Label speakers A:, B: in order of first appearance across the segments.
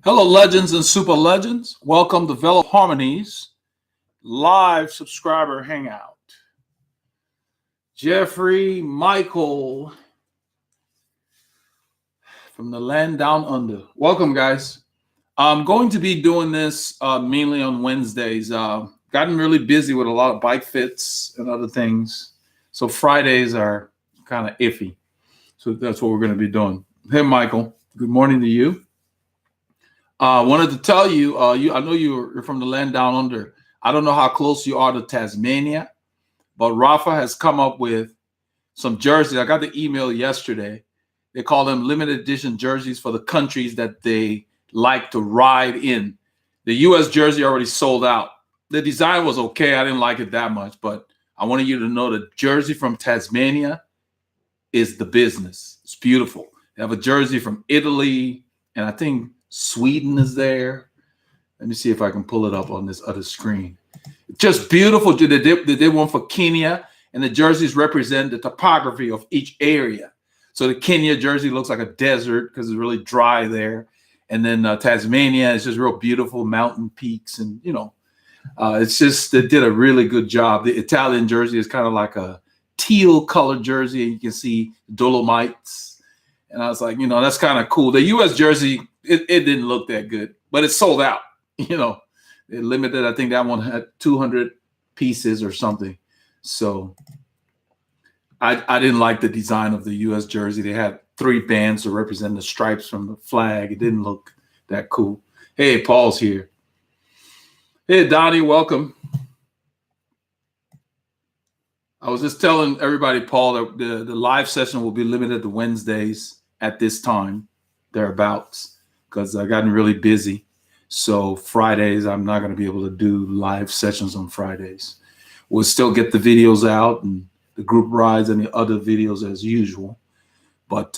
A: Hello, legends and super legends. Welcome to Veloharmony's live subscriber hangout. Jeffrey, Michael from the land down under. Welcome, guys. I'm going to be doing this mainly on Wednesdays. Gotten really busy with a lot of bike fits and other things. So Fridays are kind of iffy. So that's what we're going to be doing. Hey, Michael. Good morning to you. Wanted to tell you, I know you're from the land down under. I don't know how close you are to Tasmania, but Rafa has come up with some jerseys. I got the email yesterday. They call them limited edition jerseys for the countries that they like to ride in. The U.S. jersey already sold out. The design was okay. I didn't like it that much, but I wanted you to know the jersey from Tasmania is the business. It's beautiful. They have a jersey from Italy, and I think Sweden is there. Let me see if I can pull it up on this other screen. Just beautiful. They did one for Kenya, and the jerseys represent the topography of each area. So the Kenya jersey looks like a desert because it's really dry there. And then Tasmania is just real beautiful mountain peaks. And, it's just, they did a really good job. The Italian jersey is kind of like a teal colored jersey, and you can see Dolomites. And I was like, that's kind of cool. The U.S. jersey, it didn't look that good, but it sold out. They limited. I think that one had 200 pieces or something. So I didn't like the design of the U.S. jersey. They had 3 bands to represent the stripes from the flag. It didn't look that cool. Hey, Paul's here. Hey, Dottie, welcome. I was just telling everybody, Paul, that the live session will be limited to Wednesdays at this time, thereabouts, because I've gotten really busy. So Fridays, I'm not going to be able to do live sessions on Fridays. We'll still get the videos out and the group rides and the other videos as usual. But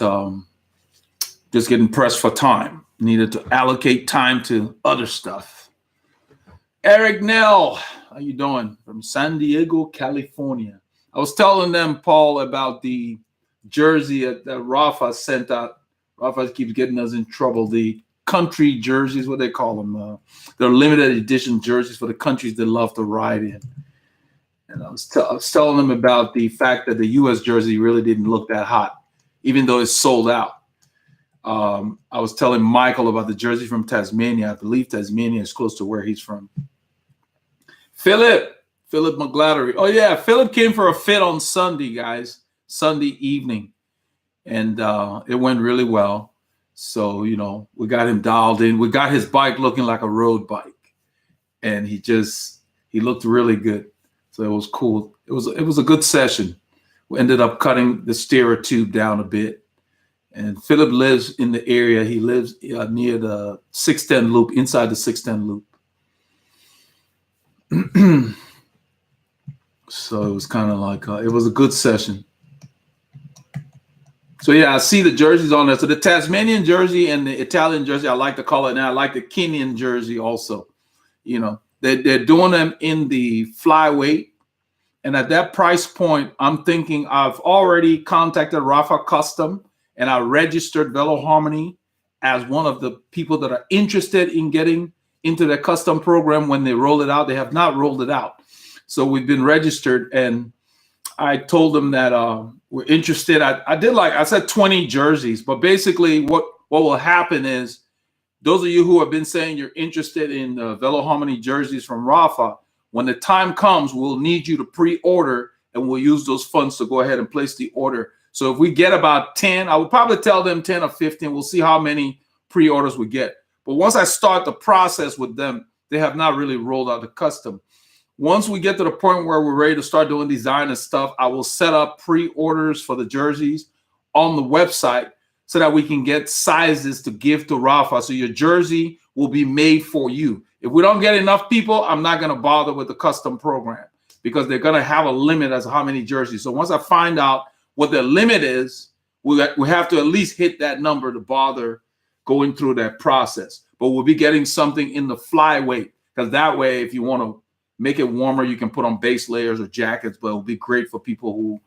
A: just getting pressed for time. Needed to allocate time to other stuff. Eric Nell, how you doing? From San Diego, California. I was telling them, Paul, about the jersey that Rafa sent out. Rafa keeps getting us in trouble. The country jerseys, what they call them. They're limited edition jerseys for the countries they love to ride in. And I was telling them about the fact that the U.S. jersey really didn't look that hot, even though it's sold out. I was telling Michael about the jersey from Tasmania. I believe Tasmania is close to where he's from. Phillip McGlattery. Oh, yeah, Phillip came for a fit on Sunday, guys, Sunday evening. And it went really well. So, we got him dialed in. We got his bike looking like a road bike. And he looked really good. So it was cool. It was a good session. We ended up cutting the steerer tube down a bit. And Phillip lives in the area. He lives near the 610 loop, inside the 610 loop. So it was kind of like, it was a good session. So, yeah, I see the jerseys on there. So the Tasmanian jersey and the Italian jersey, I like to call it now. I like the Kenyan jersey also. They're doing them in the Flyway. And at that price point, I'm thinking I've already contacted Rafa Custom, and I registered Veloharmony as one of the people that are interested in getting into the custom program when they roll it out. They have not rolled it out. So we've been registered, and I told them that we're interested. I said 20 jerseys, but basically what will happen is those of you who have been saying you're interested in Veloharmony jerseys from Rafa, when the time comes, we'll need you to pre-order, and we'll use those funds to go ahead and place the order. So if we get about 10, I would probably tell them 10 or 15. We'll see how many pre-orders we get. But once I start the process with them, they have not really rolled out the custom. Once we get to the point where we're ready to start doing design and stuff, I will set up pre-orders for the jerseys on the website so that we can get sizes to give to Rafa. So your jersey will be made for you. If we don't get enough people, I'm not going to bother with the custom program because they're going to have a limit as to how many jerseys. So once I find out what the limit is, we have to at least hit that number to bother going through that process. But we'll be getting something in the Flyway, because that way, if you want to make it warmer, you can put on base layers or jackets, but it'll be great for people who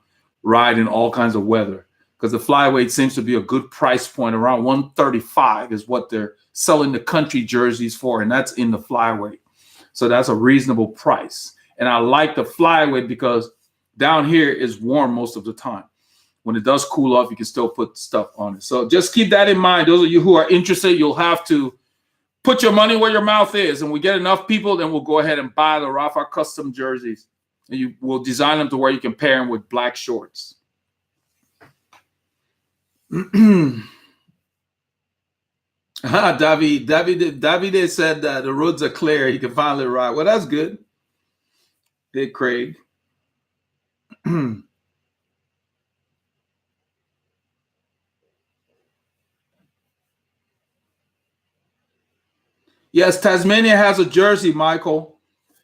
A: ride in all kinds of weather. because the flyweight seems to be a good price point. Around 135 is what they're selling the country jerseys for, and that's in the flyweight. So that's a reasonable price. And I like the flyweight because down here is warm most of the time. When it does cool off, you can still put stuff on it. So just keep that in mind. Those of you who are interested, you'll have to put your money where your mouth is. And we get enough people, then we'll go ahead and buy the Rafa Custom jerseys. And you will design them to where you can pair them with black shorts. David said that the roads are clear. He can finally ride. Well, that's good. Hey, Craig. Yes, Tasmania has a jersey, Michael.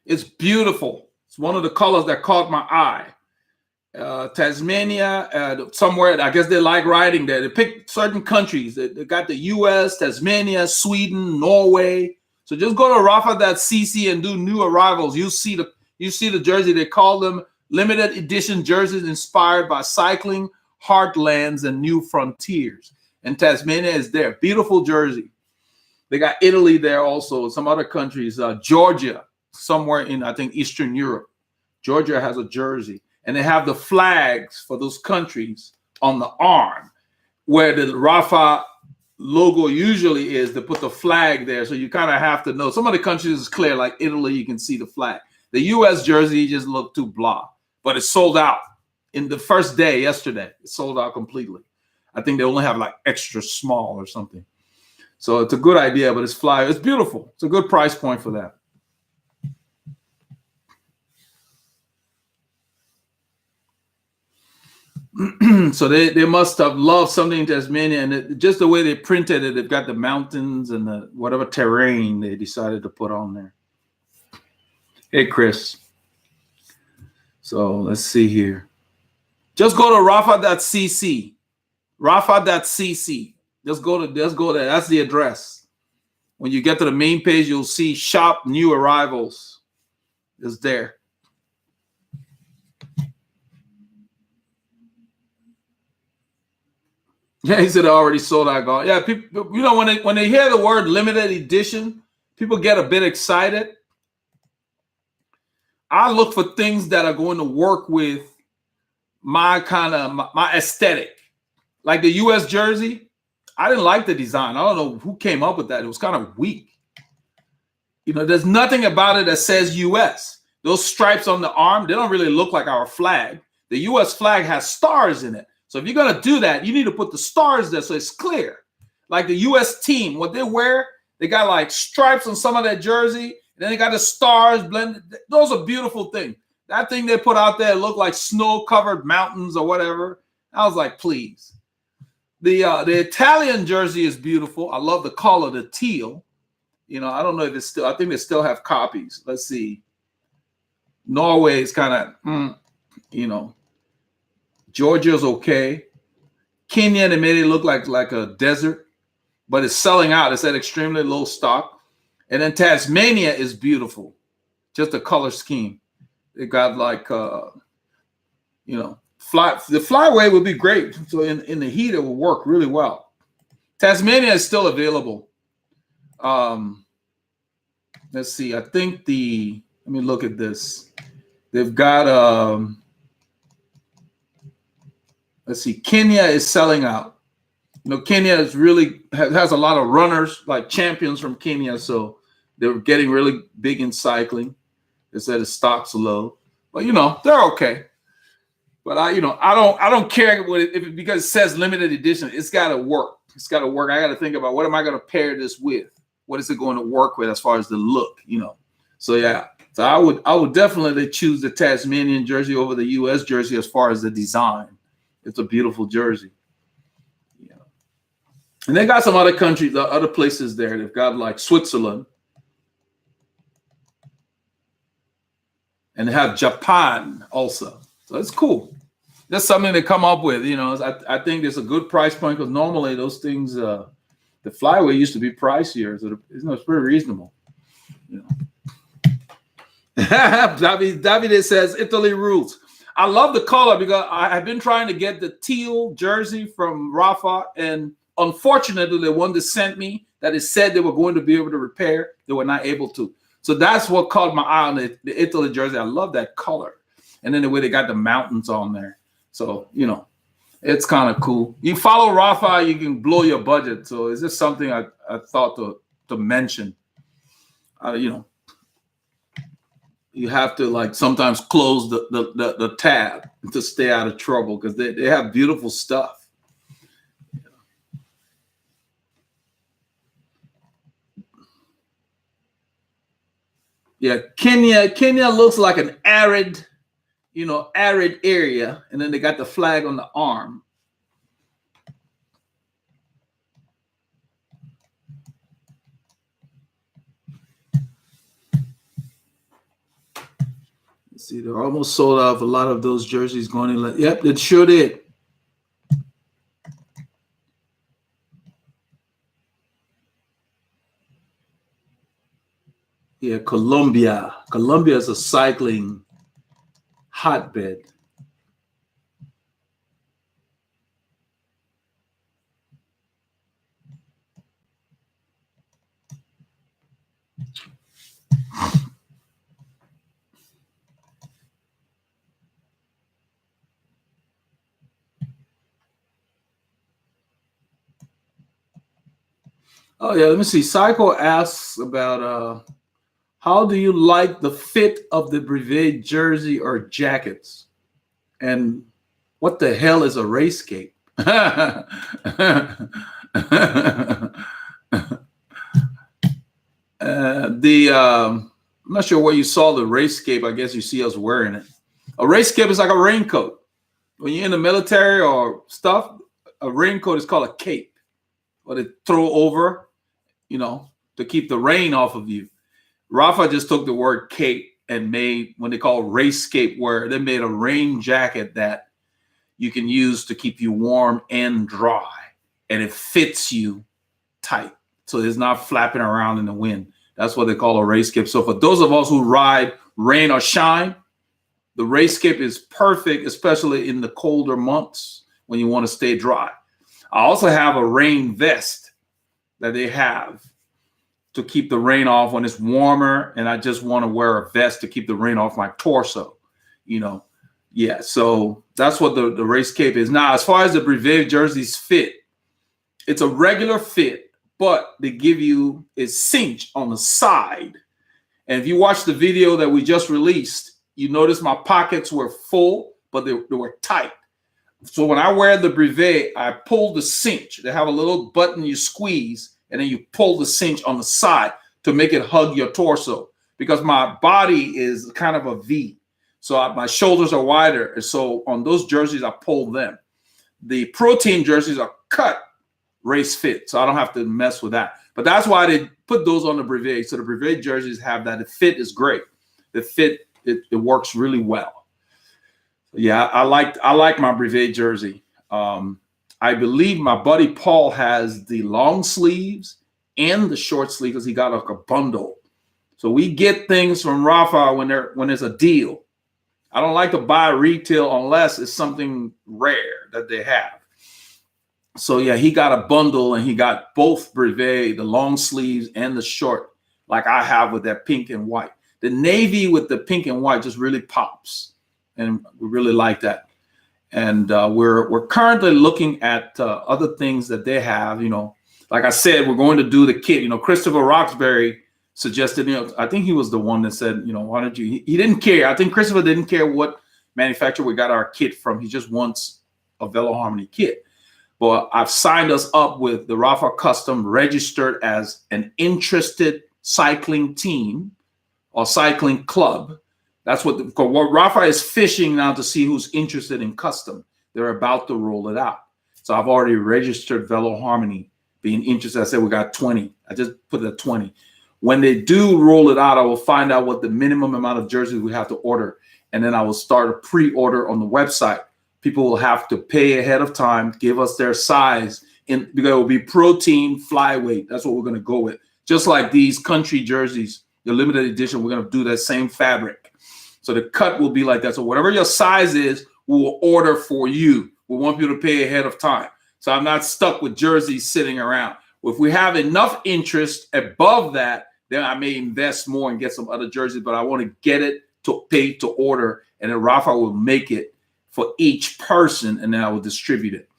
A: It's beautiful. It's one of the colors that caught my eye. Tasmania, somewhere, I guess they like riding there. They picked certain countries. They got the U.S., Tasmania, Sweden, Norway. So just go to Rafa.cc and do new arrivals. You see the jersey. They call them limited edition jerseys inspired by cycling, heartlands, and new frontiers. And Tasmania is there. Beautiful jersey. They got Italy there also, some other countries. Georgia, somewhere in, I think, Eastern Europe. Georgia has a jersey. And they have the flags for those countries on the arm, where the Rafa logo usually is. They put the flag there, so you kind of have to know. Some of the countries is clear, like Italy, you can see the flag. The U.S. jersey just looked too blah, but it sold out in the first day yesterday. It sold out completely. I think they only have like extra small or something. So it's a good idea, but it's beautiful. It's a good price point for that. So they must have loved something in Tasmania, and just the way they printed it, they've got the mountains and the whatever terrain they decided to put on there. Hey, Chris. So let's see here. Just go to Rafa.cc. Rafa.cc. Just go there. That's the address. When you get to the main page, you'll see shop new arrivals. It's there. Yeah, he said it already sold out. Gone. Yeah, people, when they hear the word limited edition, people get a bit excited. I look for things that are going to work with my aesthetic. Like the U.S. jersey, I didn't like the design. I don't know who came up with that. It was kind of weak. There's nothing about it that says U.S. Those stripes on the arm, they don't really look like our flag. The U.S. flag has stars in it. So if you're going to do that, you need to put the stars there so it's clear. Like the U.S. team, what they wear, they got like stripes on some of their jersey. And then they got the stars blended. Those are beautiful things. That thing they put out there looked like snow-covered mountains or whatever. I was like, please. The Italian jersey is beautiful. I love the color, the teal. I don't know if it's still, I think they still have copies. Let's see. Norway is kind of, Georgia's okay. Kenya, they made it look like a desert, but it's selling out. It's at extremely low stock. And then Tasmania is beautiful. Just the color scheme. They got like, the Flyway would be great. So in the heat, it will work really well. Tasmania is still available. Let's see. I think let me look at this. They've got, let's see. Kenya is selling out. Kenya is really has a lot of runners, like champions from Kenya. So they're getting really big in cycling. They said the stock's low, but they're okay. But I don't care because it says limited edition. It's got to work. It's got to work. I got to think about what am I going to pair this with? What is it going to work with as far as the look? So yeah. So I would definitely choose the Tasmanian jersey over the U.S. jersey as far as the design. It's a beautiful jersey. Yeah. And they got some other countries, other places there. They've got like Switzerland. And they have Japan also. So it's cool. That's something they come up with. I think it's a good price point because normally those things, the Flyway used to be pricier. So it's very reasonable. David says Italy rules. I love the color because I've been trying to get the teal jersey from Rafa, and unfortunately, the one that sent me that it said they were going to be able to repair, they were not able to. So that's what caught my eye on the Italy jersey. I love that color, and then the way they got the mountains on there. So it's kind of cool. You follow Rafa, you can blow your budget. So it's just something I thought to mention. You have to like sometimes close the tab to stay out of trouble because they have beautiful stuff. Yeah, Kenya looks like an arid area, and then they got the flag on the arm. See, they're almost sold out of a lot of those jerseys going in. Yep, it sure did. Yeah, Colombia. Colombia is a cycling hotbed. Oh yeah, let me see. Psycho asks about how do you like the fit of the Brevet jersey or jackets? And what the hell is a race cape? I'm not sure where you saw the race cape. I guess you see us wearing it. A race cape is like a raincoat. When you're in the military or stuff, a raincoat is called a cape. What they throw over, to keep the rain off of you. Rafa just took the word cape and made when they call race cape wear, they made a rain jacket that you can use to keep you warm and dry, and it fits you tight. So it's not flapping around in the wind. That's what they call a race cape. So for those of us who ride rain or shine, the race cape is perfect, especially in the colder months when you want to stay dry. I also have a rain vest that they have to keep the rain off when it's warmer, and I just want to wear a vest to keep the rain off my torso, Yeah, so that's what the race cape is. Now, as far as the Brevet jerseys fit, it's a regular fit, but they give you a cinch on the side. And if you watch the video that we just released, you notice my pockets were full, but they were tight. So when I wear the Brevet, I pull the cinch. They have a little button you squeeze, and then you pull the cinch on the side to make it hug your torso, because my body is kind of a V. So my shoulders are wider. And so on those jerseys, I pull them. The Pro Team jerseys are cut race fit, so I don't have to mess with that. But that's why they put those on the Brevet. So the Brevet jerseys have that. The fit is great. The fit, it works really well. Yeah, I like my Brevet jersey. I believe my buddy Paul has the long sleeves and the short sleeves because he got like a bundle. So we get things from Rafa when there's a deal. I don't like to buy retail unless it's something rare that they have. So yeah, he got a bundle and he got both Brevet, the long sleeves and the short, like I have with that pink and white. The navy with the pink and white just really pops. And we really like that. And we're currently looking at other things that they have. Like I said, we're going to do the kit. Christopher Roxbury suggested. I think he was the one that said, why don't you? He didn't care. I think Christopher didn't care what manufacturer we got our kit from. He just wants a Veloharmony kit. But I've signed us up with the Rafa Custom, registered as an interested cycling team or cycling club. That's what Rafa is fishing now to see who's interested in custom. They're about to roll it out. So I've already registered Veloharmony being interested. I said we got 20. I just put it at 20. When they do roll it out, I will find out what the minimum amount of jerseys we have to order. And then I will start a pre-order on the website. People will have to pay ahead of time, give us their size, because it will be Pro Team Flyway. That's what we're going to go with. Just like these country jerseys, the limited edition, we're going to do that same fabric. So the cut will be like that. So whatever your size is, we will order for you. We want you to pay ahead of time. So I'm not stuck with jerseys sitting around. If we have enough interest above that, then I may invest more and get some other jerseys, but I want to get it to pay to order, and then Rafa will make it for each person, and then I will distribute it.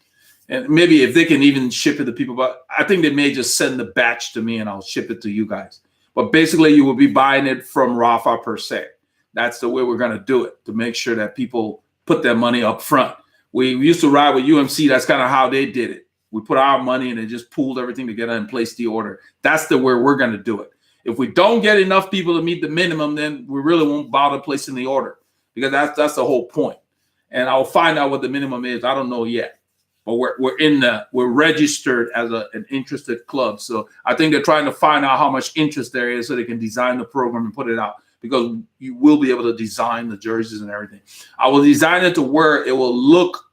A: And maybe if they can even ship it to people, but I think they may just send the batch to me and I'll ship it to you guys. But basically, you will be buying it from Rafa per se. That's the way we're going to do it, to make sure that people put their money up front. We used to ride with UMC. That's kind of how they did it. We put our money and they just pooled everything together and placed the order. That's the way we're going to do it. If we don't get enough people to meet the minimum, then we really won't bother placing the order, because that's the whole point. And I'll find out what the minimum is. I don't know yet. But we're registered as an interested club. So I think they're trying to find out how much interest there is so they can design the program and put it out, because you will be able to design the jerseys and everything. I will design it to where it will look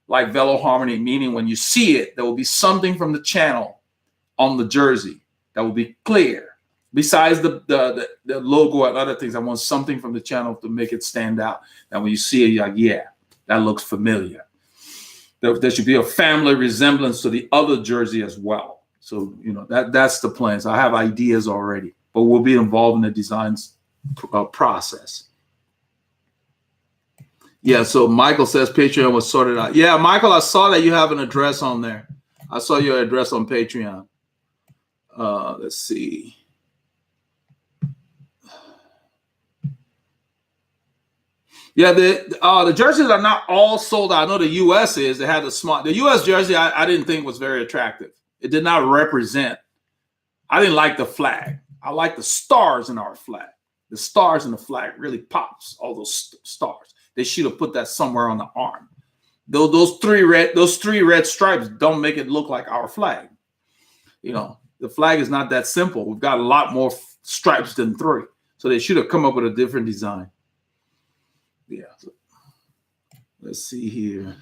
A: like Veloharmony, meaning when you see it, there will be something from the channel on the jersey that will be clear. Besides the logo and other things, I want something from the channel to make it stand out. And when you see it, you're like, yeah, that looks familiar. There should be a family resemblance to the other jersey as well. So, that's the plan. So I have ideas already, but we'll be involved in the design process. Yeah, so Michael says Patreon was sorted out. Yeah, Michael, I saw that you have an address on there. I saw your address on Patreon. Let's see. Yeah, the jerseys are not all sold out. I know the U.S. is. They had the U.S. jersey. I didn't think was very attractive. It did not represent. I didn't like the flag. I like the stars in our flag. The stars in the flag really pops. All those stars. They should have put that somewhere on the arm. Those three red stripes don't make it look like our flag. The flag is not that simple. We've got a lot more stripes than 3. So they should have come up with a different design. Yeah. Let's see here.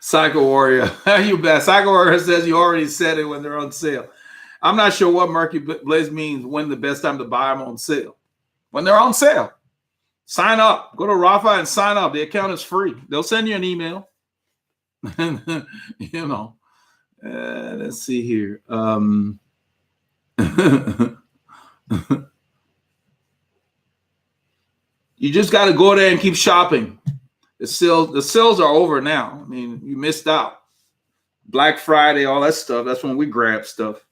A: Psycho Warrior. You bet. Psycho Warrior says you already said it when they're on sale. I'm not sure what Murky Blaze means, when the best time to buy them on sale. When they're on sale. Sign up. Go to Rafa and sign up. The account is free. They'll send you an email. Let's see here. You just got to go there and keep shopping. The sales are over now. I mean, you missed out. Black Friday, all that stuff. That's when we grab stuff.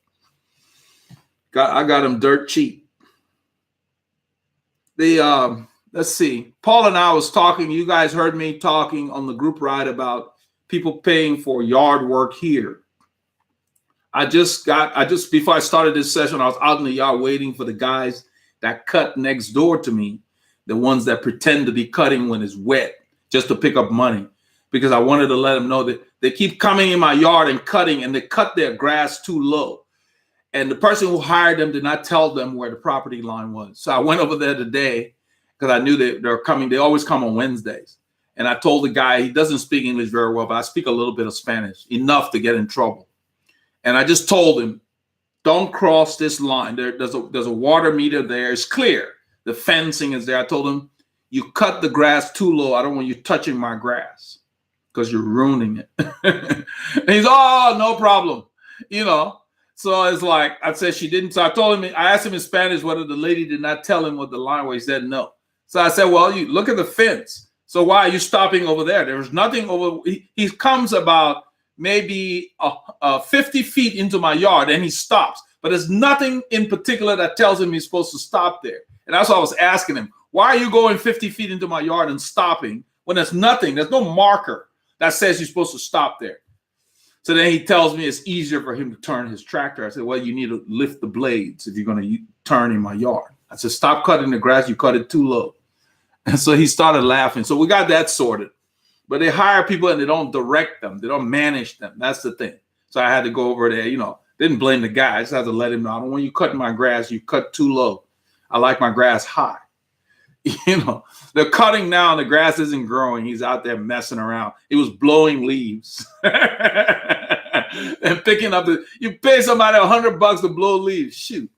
A: I got them dirt cheap. Let's see. Paul and I was talking. You guys heard me talking on the group ride about people paying for yard work here. Before I started this session, I was out in the yard waiting for the guys that cut next door to me, the ones that pretend to be cutting when it's wet, just to pick up money, because I wanted to let them know that they keep coming in my yard and cutting, and they cut their grass too low. And the person who hired them did not tell them where the property line was. So I went over there today because I knew that they're coming. They always come on Wednesdays. And I told the guy, he doesn't speak English very well, but I speak a little bit of Spanish, enough to get in trouble. And I just told him, don't cross this line. There's a water meter there. It's clear. The fencing is there. I told him, you cut the grass too low. I don't want you touching my grass because you're ruining it. And he's, oh, no problem. So it's like, I said she didn't. So I told him, I asked him in Spanish whether the lady did not tell him what the line was. He said no. So I said, well, you look at the fence. So why are you stopping over there? There was nothing over. He comes about maybe 50 feet into my yard and he stops. But there's nothing in particular that tells him he's supposed to stop there. And that's what I was asking him. Why are you going 50 feet into my yard and stopping when there's nothing? There's no marker that says you're supposed to stop there. So then he tells me it's easier for him to turn his tractor. I said, well, you need to lift the blades if you're going to turn in my yard. I said, stop cutting the grass. You cut it too low. And so he started laughing. So we got that sorted. But they hire people and they don't direct them. They don't manage them. That's the thing. So I had to go over there, didn't blame the guy. I just had to let him know, I don't want you cutting my grass. You cut too low. I like my grass high. You know, they're cutting now and the grass isn't growing. He's out there messing around. He was blowing leaves and picking up you pay somebody $100 to blow leaves. Shoot,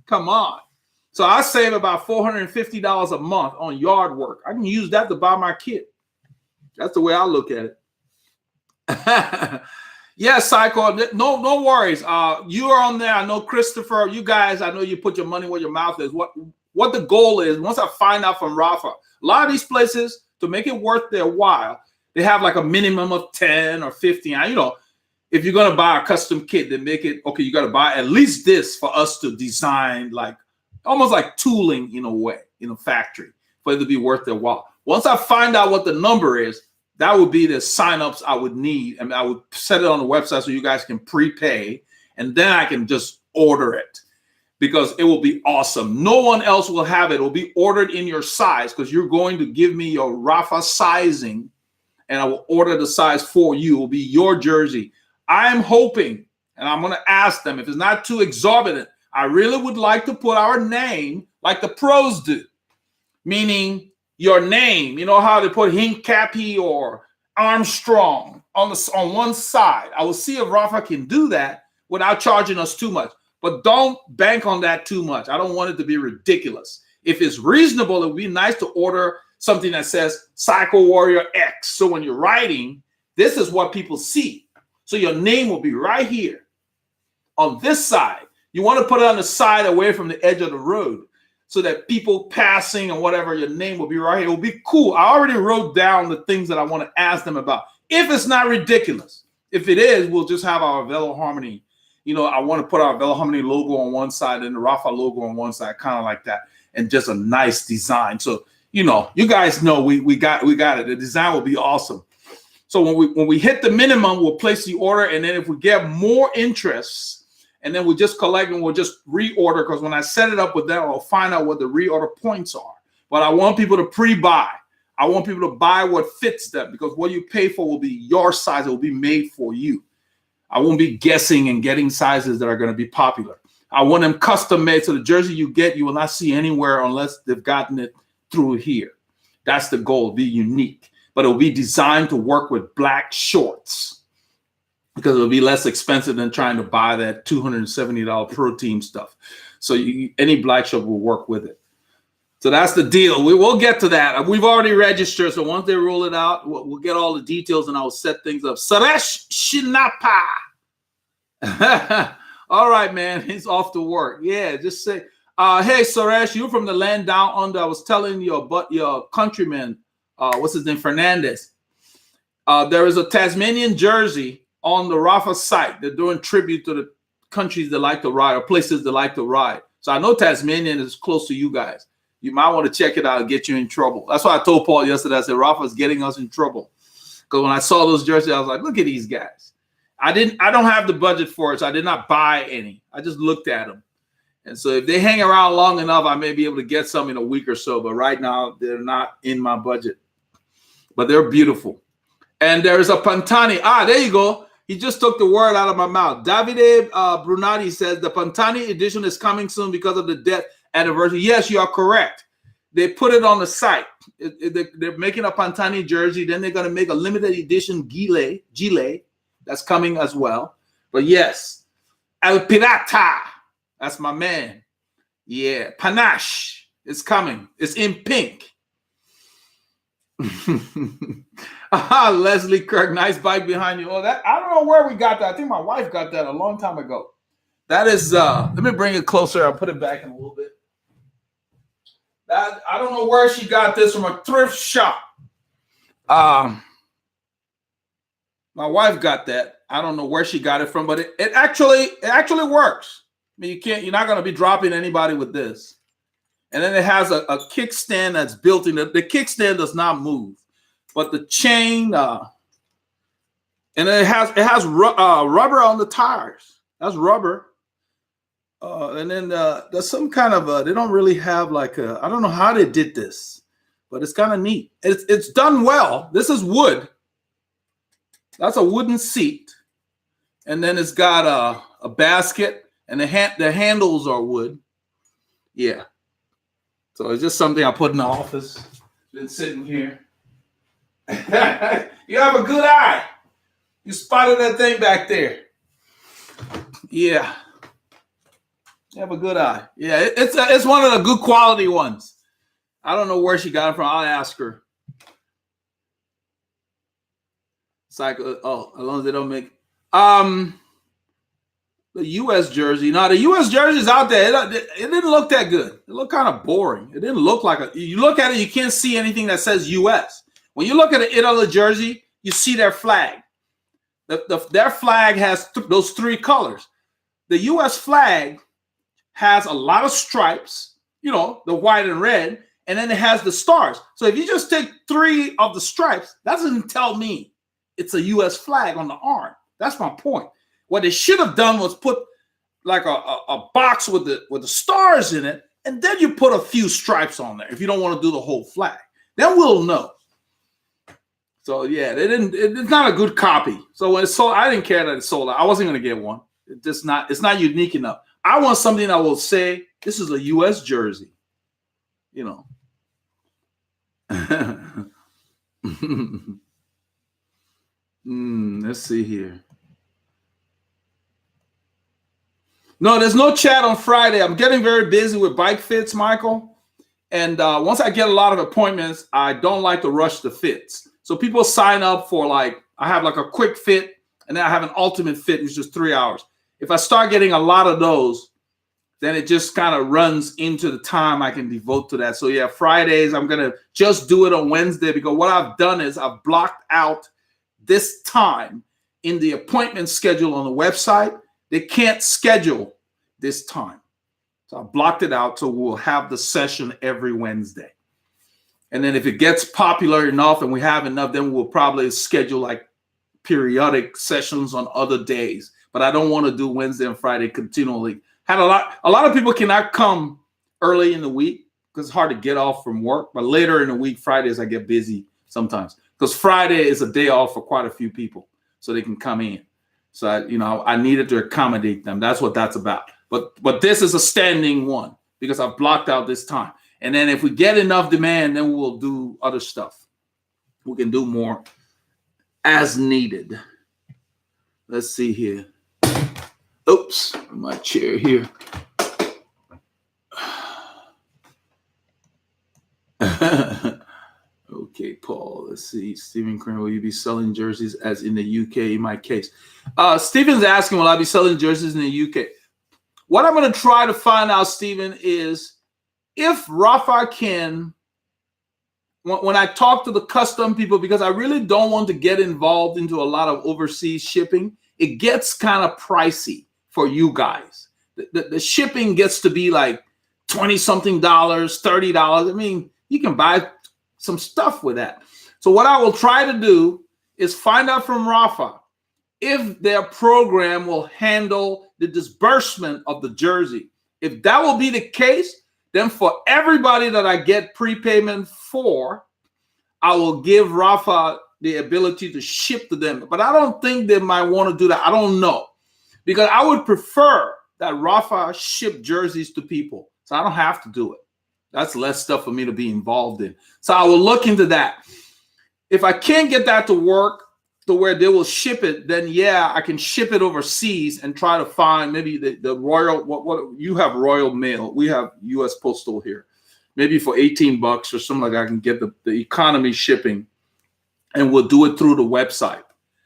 A: come on. So I save about $450 a month on yard work. I can use that to buy my kit. That's the way I look at it. Yeah, Psycho. No worries. You are on there. I know Christopher. You guys, I know you put your money where your mouth is. What the goal is, once I find out from Rafa, a lot of these places, to make it worth their while, they have like a minimum of 10 or 15. You know, if you're going to buy a custom kit, they make it, okay, you got to buy at least this for us to design, like almost like tooling in a way, in a factory, for it to be worth their while. Once I find out what the number is, that would be the signups I would need. And I would set it on the website so you guys can prepay, and then I can just order it, because it will be awesome. No one else will have it. It will be ordered in your size, because you're going to give me your Rafa sizing, and I will order the size for you. It will be your jersey. I'm hoping, and I'm going to ask them, if it's not too exorbitant, I really would like to put our name like the pros do, meaning your name. You know how they put Hincapie or Armstrong on one side. I will see if Rafa can do that without charging us too much. But don't bank on that too much. I don't want it to be ridiculous. If it's reasonable, it would be nice to order something that says Cycle Warrior X. So when you're writing, this is what people see. So your name will be right here on this side. You want to put it on the side away from the edge of the road, so that people passing and whatever, your name will be right here. It will be cool. I already wrote down the things that I want to ask them about. If it's not ridiculous. If it is, we'll just have our Veloharmony. You know, I want to put our Veloharmony logo on one side and the Rafa logo on one side, kind of like that, and just a nice design. So, you know, you guys know we got it. The design will be awesome. So when we hit the minimum, we'll place the order, and then if we get more interest, and then we just collect and we'll just reorder, because when I set it up with them, I'll find out what the reorder points are. But I want people to pre-buy. I want people to buy what fits them, because what you pay for will be your size. It will be made for you. I won't be guessing and getting sizes that are going to be popular. I want them custom made, so the jersey you get, you will not see anywhere unless they've gotten it through here. That's the goal, be unique. But it will be designed to work with black shorts, because it'll be less expensive than trying to buy that $270 Pro Team stuff. So any black short will work with it. So that's the deal. We will get to that. We've already registered, so once they roll it out, we'll get all the details and I'll set things up. Suresh Shinapa. All right, man. He's off to work. Yeah, just say, hey, Suresh, you're from the land down under. I was telling your countryman, what's his name, Fernandez. There is a Tasmanian jersey on the Rafa site. They're doing tribute to the countries that like to ride, or places that like to ride. So I know Tasmanian is close to you guys. You might want to check it out and get you in trouble. That's why I told Paul yesterday. I said, Rafa's getting us in trouble. Because when I saw those jerseys, I was like, look at these guys. I don't have the budget for it, so I did not buy any. I just looked at them. And so if they hang around long enough, I may be able to get some in a week or so. But right now, they're not in my budget. But they're beautiful. And there's a Pantani. There you go. He just took the word out of my mouth. Davide Brunati says the Pantani edition is coming soon because of the death anniversary. Yes, you are correct. They put it on the site. They're making a Pantani jersey. Then they're going to make a limited edition Gilet. That's coming as well. But yes, El Pirata. That's my man. Yeah, Panache is coming. It's in pink. Leslie Kirk, nice bike behind you. Oh, that I don't know where we got that. I think my wife got that a long time ago. That is let me bring it closer. I'll put it back in a little bit. That I don't know where she got this from, a thrift shop. My wife got that. I don't know where she got it from, but it actually works. I mean, you're not going to be dropping anybody with this. And then it has a kickstand that's built in. The kickstand does not move, but the chain, and then it has rubber on the tires. That's rubber. And then there's some kind of they don't really have like I don't know how they did this, but it's kind of neat. It's done well. This is wood. That's a wooden seat, and then it's got a basket, and the handles are wood. Yeah. So it's just something I put in the office. Been sitting here. You have a good eye. You spotted that thing back there. Yeah. You have a good eye. Yeah, it's one of the good quality ones. I don't know where she got it from. I'll ask her. Cycle. Oh, as long as they don't make the U.S. jersey. No, the U.S. jersey's out there. It didn't look that good. It looked kind of boring. It didn't look like you look at it, you can't see anything that says U.S. When you look at the Italy jersey, you see their flag. Their flag has those three colors. The U.S. flag has a lot of stripes, you know, the white and red, and then it has the stars. So if you just take three of the stripes, that doesn't tell me it's a U.S. flag on the arm. That's my point. What they should have done was put like a box with the stars in it, and then you put a few stripes on there if you don't want to do the whole flag. Then we'll know. So yeah, it's not a good copy. So when it's sold, I didn't care that it sold out. I wasn't gonna get one. It's not unique enough. I want something that will say this is a U.S. jersey. You know. Let's see here. No, there's no chat on Friday. I'm getting very busy with bike fits, Michael. And once I get a lot of appointments, I don't like to rush the fits. So people sign up for I have like a quick fit, and then I have an ultimate fit, which is 3 hours. If I start getting a lot of those, then it just kind of runs into the time I can devote to that. So yeah, Fridays, I'm going to just do it on Wednesday, because what I've done is I've blocked out this time in the appointment schedule on the website. They can't schedule this time. So I blocked it out, so we'll have the session every Wednesday. And then if it gets popular enough and we have enough, then we'll probably schedule like periodic sessions on other days. But I don't want to do Wednesday and Friday continually. A lot of people cannot come early in the week because it's hard to get off from work. But later in the week, Fridays, I get busy sometimes, because Friday is a day off for quite a few people, so they can come in. So I needed to accommodate them. That's what that's about. But this is a standing one because I've blocked out this time. And then if we get enough demand, then we'll do other stuff. We can do more as needed. Let's see here. Oops, my chair here. Okay, Paul, let's see. Stephen Crane, will you be selling jerseys as in the UK in my case? Stephen's asking, will I be selling jerseys in the UK? What I'm going to try to find out, Stephen, is if Rafa can, when I talk to the custom people, because I really don't want to get involved into a lot of overseas shipping, it gets kind of pricey for you guys. The shipping gets to be like $20-something, $30. I mean, you can buy some stuff with that. So what I will try to do is find out from Rafa if their program will handle the disbursement of the jersey. If that will be the case, then for everybody that I get prepayment for, I will give Rafa the ability to ship to them. But I don't think they might want to do that. I don't know. Because I would prefer that Rafa ship jerseys to people, so I don't have to do it. That's less stuff for me to be involved in. So I will look into that. If I can't get that to work to where they will ship it, then yeah, I can ship it overseas and try to find maybe the Royal, what you have Royal Mail. We have U.S. Postal here. Maybe for $18 or something like that, I can get the economy shipping, and we'll do it through the website.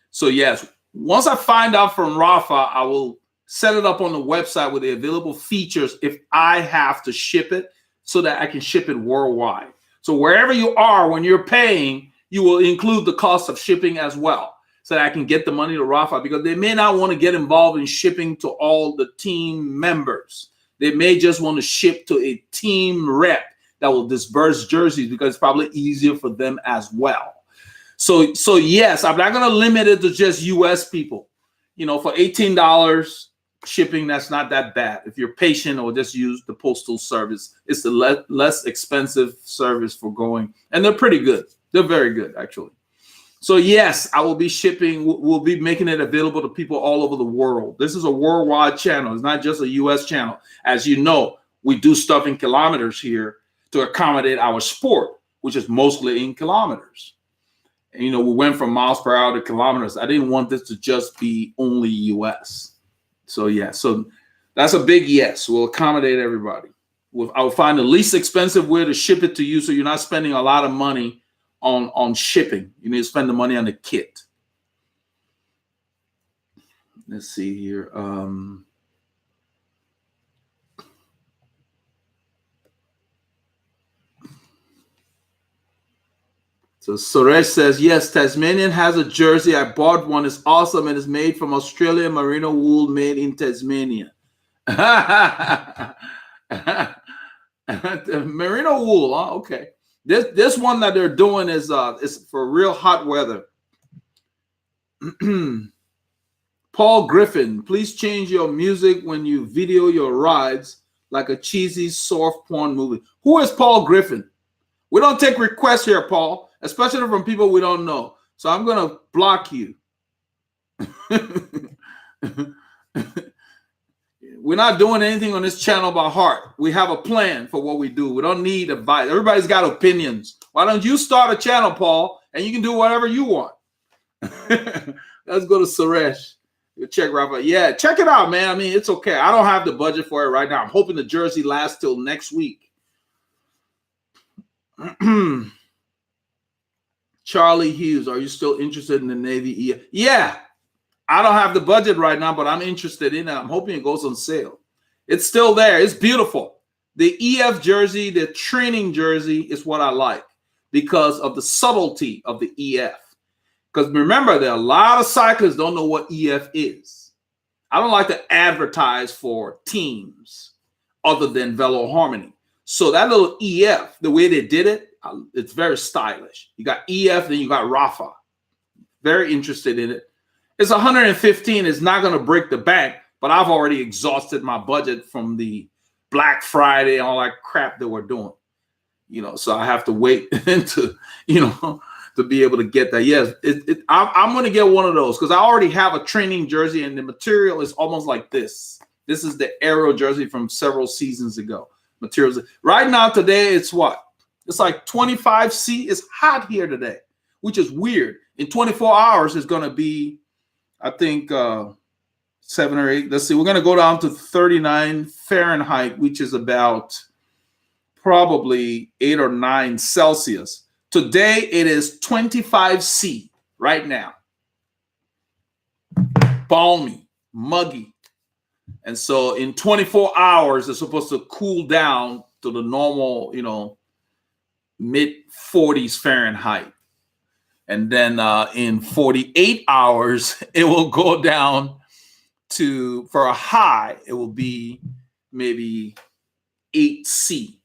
A: So yes, once I find out from Rafa, I will set it up on the website with the available features if I have to ship it, so that I can ship it worldwide. So wherever you are, when you're paying, you will include the cost of shipping as well, so that I can get the money to Rafa, because they may not want to get involved in shipping to all the team members. They may just want to ship to a team rep that will disperse jerseys, because it's probably easier for them as well. So yes, I'm not going to limit it to just U.S. people. For $18 shipping, that's not that bad. If you're patient or just use the postal service, it's the less expensive service for going. And they're pretty good. They're very good, actually. So yes, I will be shipping. We'll be making it available to people all over the world. This is a worldwide channel. It's not just a U.S. channel. As you know, we do stuff in kilometers here. to accommodate our sport, which is mostly in kilometers. And, you know, we went from miles per hour to kilometers. I didn't want this to just be only US. So yeah, so that's a big yes. We'll accommodate everybody. I'll find the least expensive way to ship it to you, so you're not spending a lot of money on shipping. You need to spend the money on the kit. Let's see here. So Suresh says, yes, Tasmanian has a jersey. I bought one. It's awesome, and it's made from Australian merino wool made in Tasmania. Merino wool, huh? Okay. This one that they're doing is for real hot weather. Paul Griffin, please change your music when you video your rides like a cheesy soft porn movie. Who is Paul Griffin? We don't take requests here, Paul, especially from people we don't know. So I'm going to block you. We're not doing anything on this channel by heart. We have a plan for what we do. We don't need advice. Everybody's got opinions. Why don't you start a channel, Paul, and you can do whatever you want. Let's go to Suresh. Check Rafa. Yeah, check it out, man. I mean, it's okay. I don't have the budget for it right now. I'm hoping the jersey lasts till next week. Charlie Hughes, are you still interested in the Navy EF? Yeah, I don't have the budget right now, but I'm interested in it. I'm hoping it goes on sale. It's still there. It's beautiful. The EF jersey, the training jersey, is what I like because of the subtlety of the EF. Because remember, there are a lot of cyclists don't know what EF is. I don't like to advertise for teams other than Veloharmony. So that little EF, the way they did it, it's very stylish. You got EF, then you got Rafa. Very interested in it. It's 115. It's not going to break the bank, but I've already exhausted my budget from the Black Friday and all that crap that we're doing. You know, so I have to wait to, you know, to be able to get that. Yes, I'm going to get one of those because I already have a training jersey and the material is almost like this. This is the Aero jersey from several seasons ago. Materials. Right now, today, it's what? It's like 25C. It's hot here today, which is weird. In 24 hours, it's going to be, I think, 7 or 8. Let's see. We're going to go down to 39 Fahrenheit, which is about probably 8 or 9 Celsius. Today, it is 25C right now. Balmy, muggy. And so in 24 hours, it's supposed to cool down to the normal, you know, mid-40s Fahrenheit. And then in 48 hours, it will go down to, for a high, it will be maybe 8C.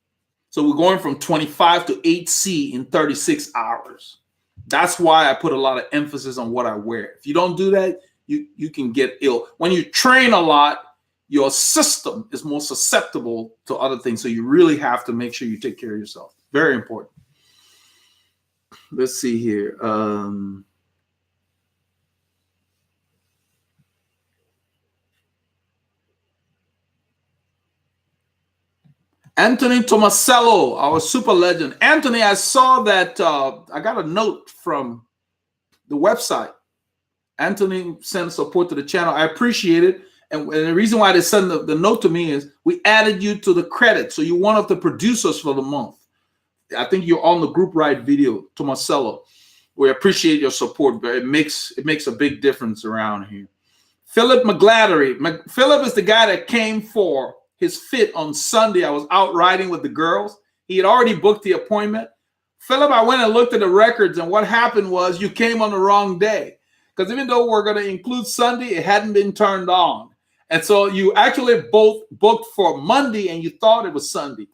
A: So we're going from 25 to 8C in 36 hours. That's why I put a lot of emphasis on what I wear. If you don't do that, you can get ill. When you train a lot, your system is more susceptible to other things. So you really have to make sure you take care of yourself. Very important. Let's see here. Anthony Tomasello, our super legend. Anthony, I saw that I got a note from the website. Anthony sent support to the channel. I appreciate it. And the reason why they sent the note to me is we added you to the credit. So you're one of the producers for the month. I think you're on the group ride video, Tomasello. We appreciate your support, but it makes a big difference around here. Phillip McGladdery. Phillip is the guy that came for his fit on Sunday. I was out riding with the girls. He had already booked the appointment. Phillip, I went and looked at the records, and what happened was you came on the wrong day. Because even though we're going to include Sunday, it hadn't been turned on. And so you actually both booked for Monday, and you thought it was Sunday.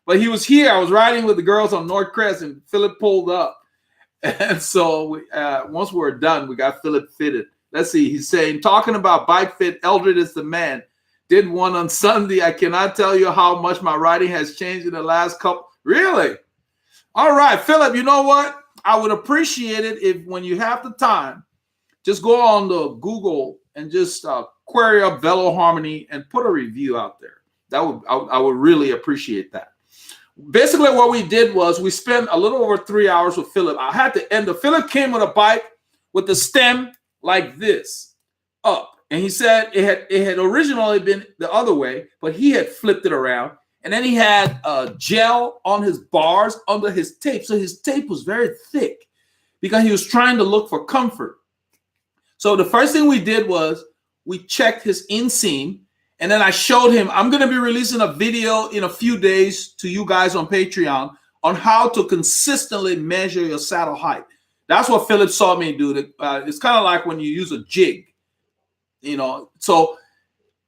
A: But he was here. I was riding with the girls on North Crest, and Phillip pulled up. And so once we were done, we got Phillip fitted. Let's see. He's saying, talking about bike fit, Eldred is the man. Did one on Sunday. I cannot tell you how much my riding has changed in the last couple. Really? All right, Phillip, you know what? I would appreciate it if when you have the time, just go on the Google and just query up Veloharmony and put a review out there. I would really appreciate that. Basically, what we did was we spent a little over 3 hours with Phillip. I had to end. Phillip came with a bike with the stem like this up, and he said it had originally been the other way, but he had flipped it around, and then he had gel on his bars under his tape, so his tape was very thick because he was trying to look for comfort. So the first thing we did was we checked his inseam. And then I showed him, I'm going to be releasing a video in a few days to you guys on Patreon on how to consistently measure your saddle height. That's what Phillip saw me do. It's kind of like when you use a jig, you know. So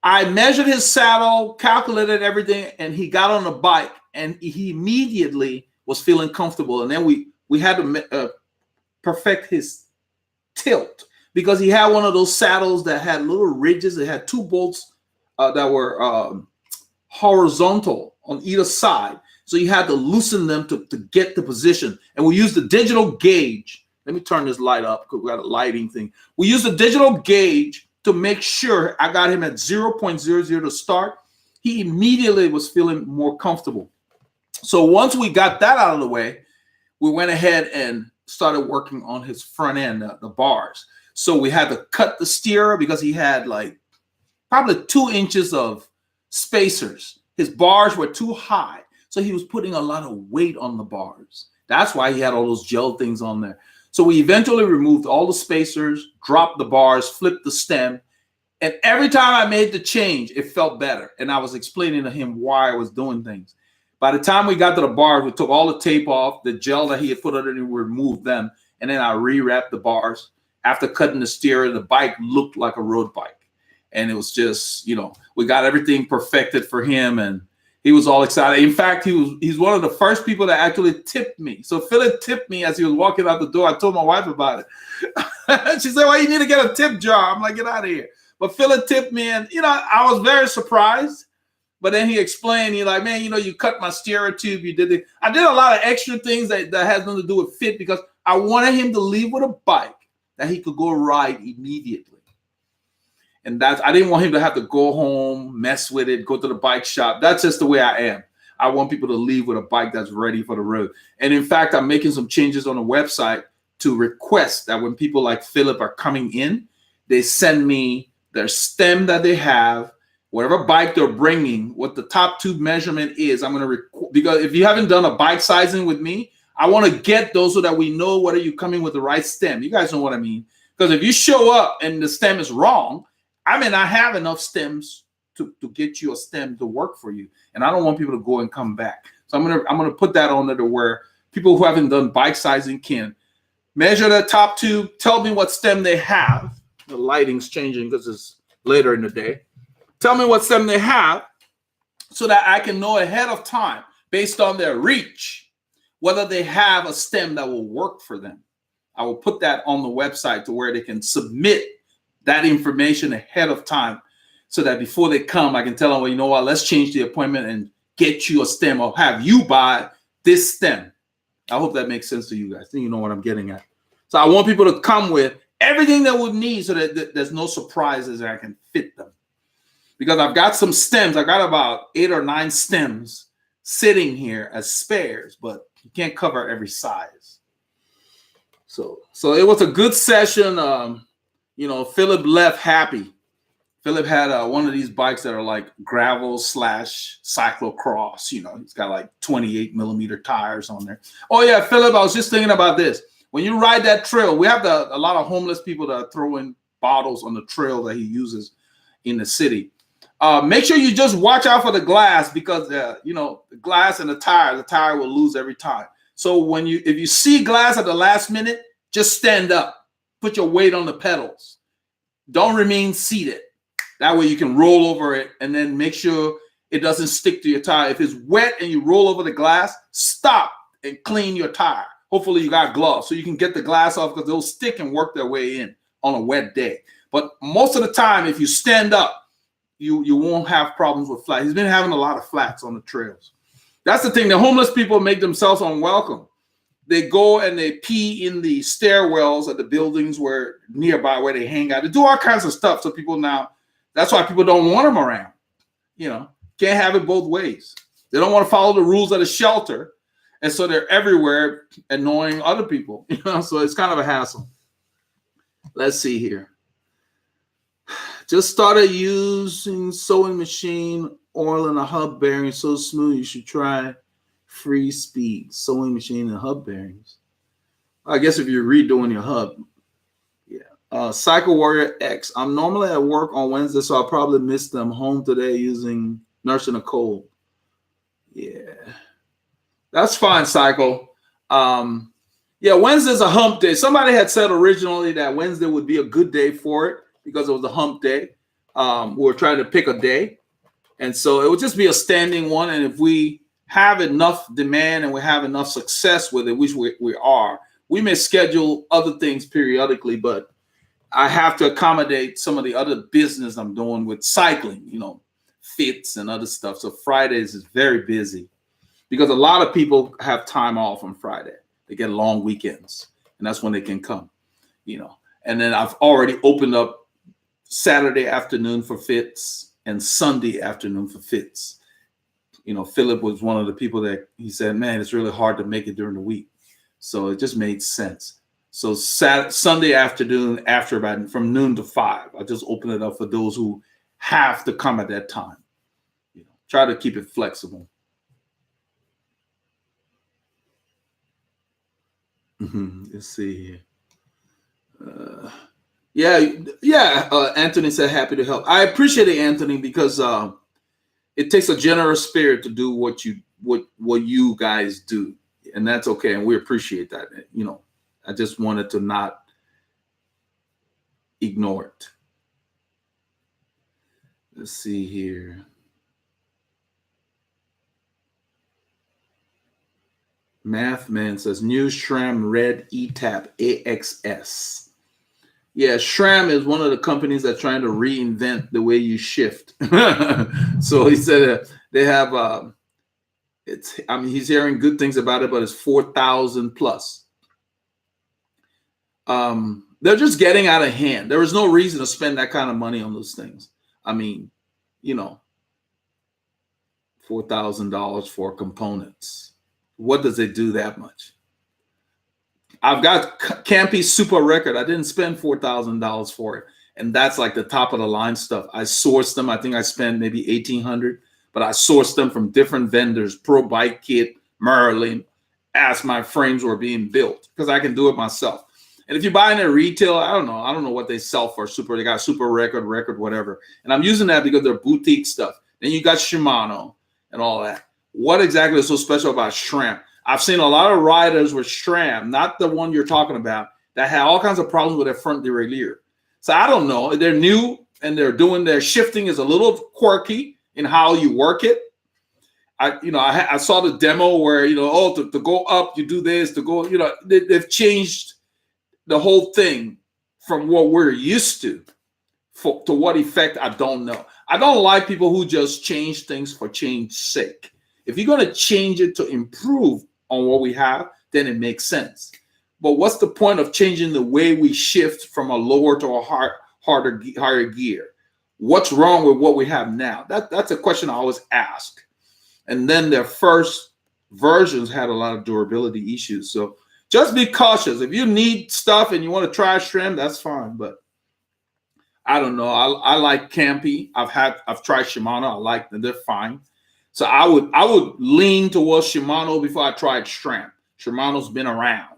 A: I measured his saddle, calculated everything, and he got on the bike, and he immediately was feeling comfortable. And then we had to perfect his tilt because he had one of those saddles that had little ridges. It had 2 bolts that were horizontal on either side. So you had to loosen them to get the position. And we used the digital gauge. Let me turn this light up because we got a lighting thing. We used the digital gauge to make sure I got him at 0.00 to start. He immediately was feeling more comfortable. So once we got that out of the way, we went ahead and started working on his front end, the bars. So we had to cut the steerer because he had like probably 2 inches of spacers. His bars were too high. So he was putting a lot of weight on the bars. That's why he had all those gel things on there. So we eventually removed all the spacers, dropped the bars, flipped the stem. And every time I made the change, it felt better. And I was explaining to him why I was doing things. By the time we got to the bars, we took all the tape off, the gel that he had put underneath, we removed them. And then I rewrapped the bars. After cutting the steerer, the bike looked like a road bike. And it was just, you know, we got everything perfected for him, and he was all excited. In fact, he's one of the first people that actually tipped me. So Phillip tipped me as he was walking out the door. I told my wife about it. She said, well, you need to get a tip jar. I'm like, get out of here. But Phillip tipped me, and, you know, I was very surprised. But then he explained, he's like, man, you know, you cut my steerer tube. You did it. I did a lot of extra things that has nothing to do with fit because I wanted him to leave with a bike that he could go ride immediately. And I didn't want him to have to go home, mess with it, go to the bike shop. That's just the way I am. I want people to leave with a bike that's ready for the road. And in fact, I'm making some changes on the website to request that when people like Phillip are coming in, they send me their stem that they have, whatever bike they're bringing, what the top tube measurement is. I'm going to because if you haven't done a bike sizing with me, I want to get those so that we know whether you're coming with the right stem. You guys know what I mean? Because if you show up and the stem is wrong, I may not have enough stems to get you a stem to work for you. And I don't want people to go and come back. So I'm gonna put that on there to where people who haven't done bike sizing can measure the top tube, tell me what stem they have. The lighting's changing because it's later in the day. Tell me what stem they have so that I can know ahead of time based on their reach whether they have a stem that will work for them. I will put that on the website to where they can submit that information ahead of time so that before they come, I can tell them, well, you know what, let's change the appointment and get you a stem or have you buy this stem. I hope that makes sense to you guys. I think you know what I'm getting at. So I want people to come with everything they would need so that there's no surprises and I can fit them. Because I've got some stems. I got about 8 or 9 stems sitting here as spares, but you can't cover every size. So it was a good session. You know, Phillip left happy. Phillip had one of these bikes that are like gravel / cyclocross. You know, he's got like 28 millimeter tires on there. Oh yeah, Phillip, I was just thinking about this. When you ride that trail, we have a lot of homeless people that are throwing bottles on the trail that he uses in the city. Make sure you just watch out for the glass because you know, the glass and the tire will lose every time. So if you see glass at the last minute, just stand up. Put your weight on the pedals. Don't remain seated. That way you can roll over it and then make sure it doesn't stick to your tire. If it's wet and you roll over the glass, stop and clean your tire. Hopefully you got gloves so you can get the glass off because they'll stick and work their way in on a wet day. But most of the time, if you stand up, you won't have problems with flats. He's been having a lot of flats on the trails. That's the thing. The homeless people make themselves unwelcome. They go and they pee in the stairwells at the buildings nearby where they hang out. They do all kinds of stuff. So people now, that's why people don't want them around. You know, can't have it both ways. They don't want to follow the rules of the shelter. And so they're everywhere annoying other people. So it's kind of a hassle. Let's see here. Just started using sewing machine oil and a hub bearing. So smooth, you should try free speed sewing machine and hub bearings. I guess if you're redoing your hub. Yeah. Cycle Warrior X. I'm normally at work on Wednesday, so I'll probably miss them home today using nursing a cold. Yeah. That's fine, Cycle. Yeah, Wednesday's a hump day. Somebody had said originally that Wednesday would be a good day for it because it was a hump day. We were trying to pick a day. And so it would just be a standing one. And if we have enough demand and we have enough success with it, which we are, we may schedule other things periodically, but I have to accommodate some of the other business I'm doing with cycling, fits and other stuff. So Fridays is very busy because a lot of people have time off on Friday. They get long weekends, and that's when they can come, And then I've already opened up Saturday afternoon for fits and Sunday afternoon for fits. Phillip was one of the people that he said, man, it's really hard to make it during the week. So it just made sense. So Sunday afternoon from noon to 5, I just open it up for those who have to come at that time. Try to keep it flexible. Let's see here. Anthony said happy to help. I appreciate it, Anthony, because it takes a generous spirit to do what you guys do, and that's okay, and we appreciate that. I just wanted to not ignore it. Let's see here. Mathman says new SRAM Red ETAP AXS. Yeah, SRAM is one of the companies that's trying to reinvent the way you shift. So he said they have he's hearing good things about it, but it's 4,000 plus. They're just getting out of hand. There is no reason to spend that kind of money on those things. $4,000 for components. What does it do that much? I've got Campy Super Record. I didn't spend $4,000 for it. And that's like the top of the line stuff. I sourced them. I think I spent maybe $1,800, but I sourced them from different vendors, Pro Bike Kit, Merlin, as my frames were being built, because I can do it myself. And if you buy in at retail, I don't know what they sell for Super. They got Super Record, whatever. And I'm using that because they're boutique stuff. Then you got Shimano and all that. What exactly is so special about SRAM? I've seen a lot of riders with SRAM, not the one you're talking about, that had all kinds of problems with their front derailleur. So I don't know. They're new and they're doing their shifting is a little quirky in how you work it. I saw the demo where, to go up, you do this, to go, they've changed the whole thing from what we're used to what effect, I don't know. I don't like people who just change things for change's sake. If you're going to change it to improve on what we have, then it makes sense. But what's the point of changing the way we shift from a lower to a higher gear? What's wrong with what we have now? That's a question I always ask. And then their first versions had a lot of durability issues. So just be cautious. If you need stuff and you want to try SRAM, that's fine. But I don't know. I like Campy. I've tried Shimano. I like them. They're fine. So I would lean towards Shimano before I tried SRAM. Shimano's been around.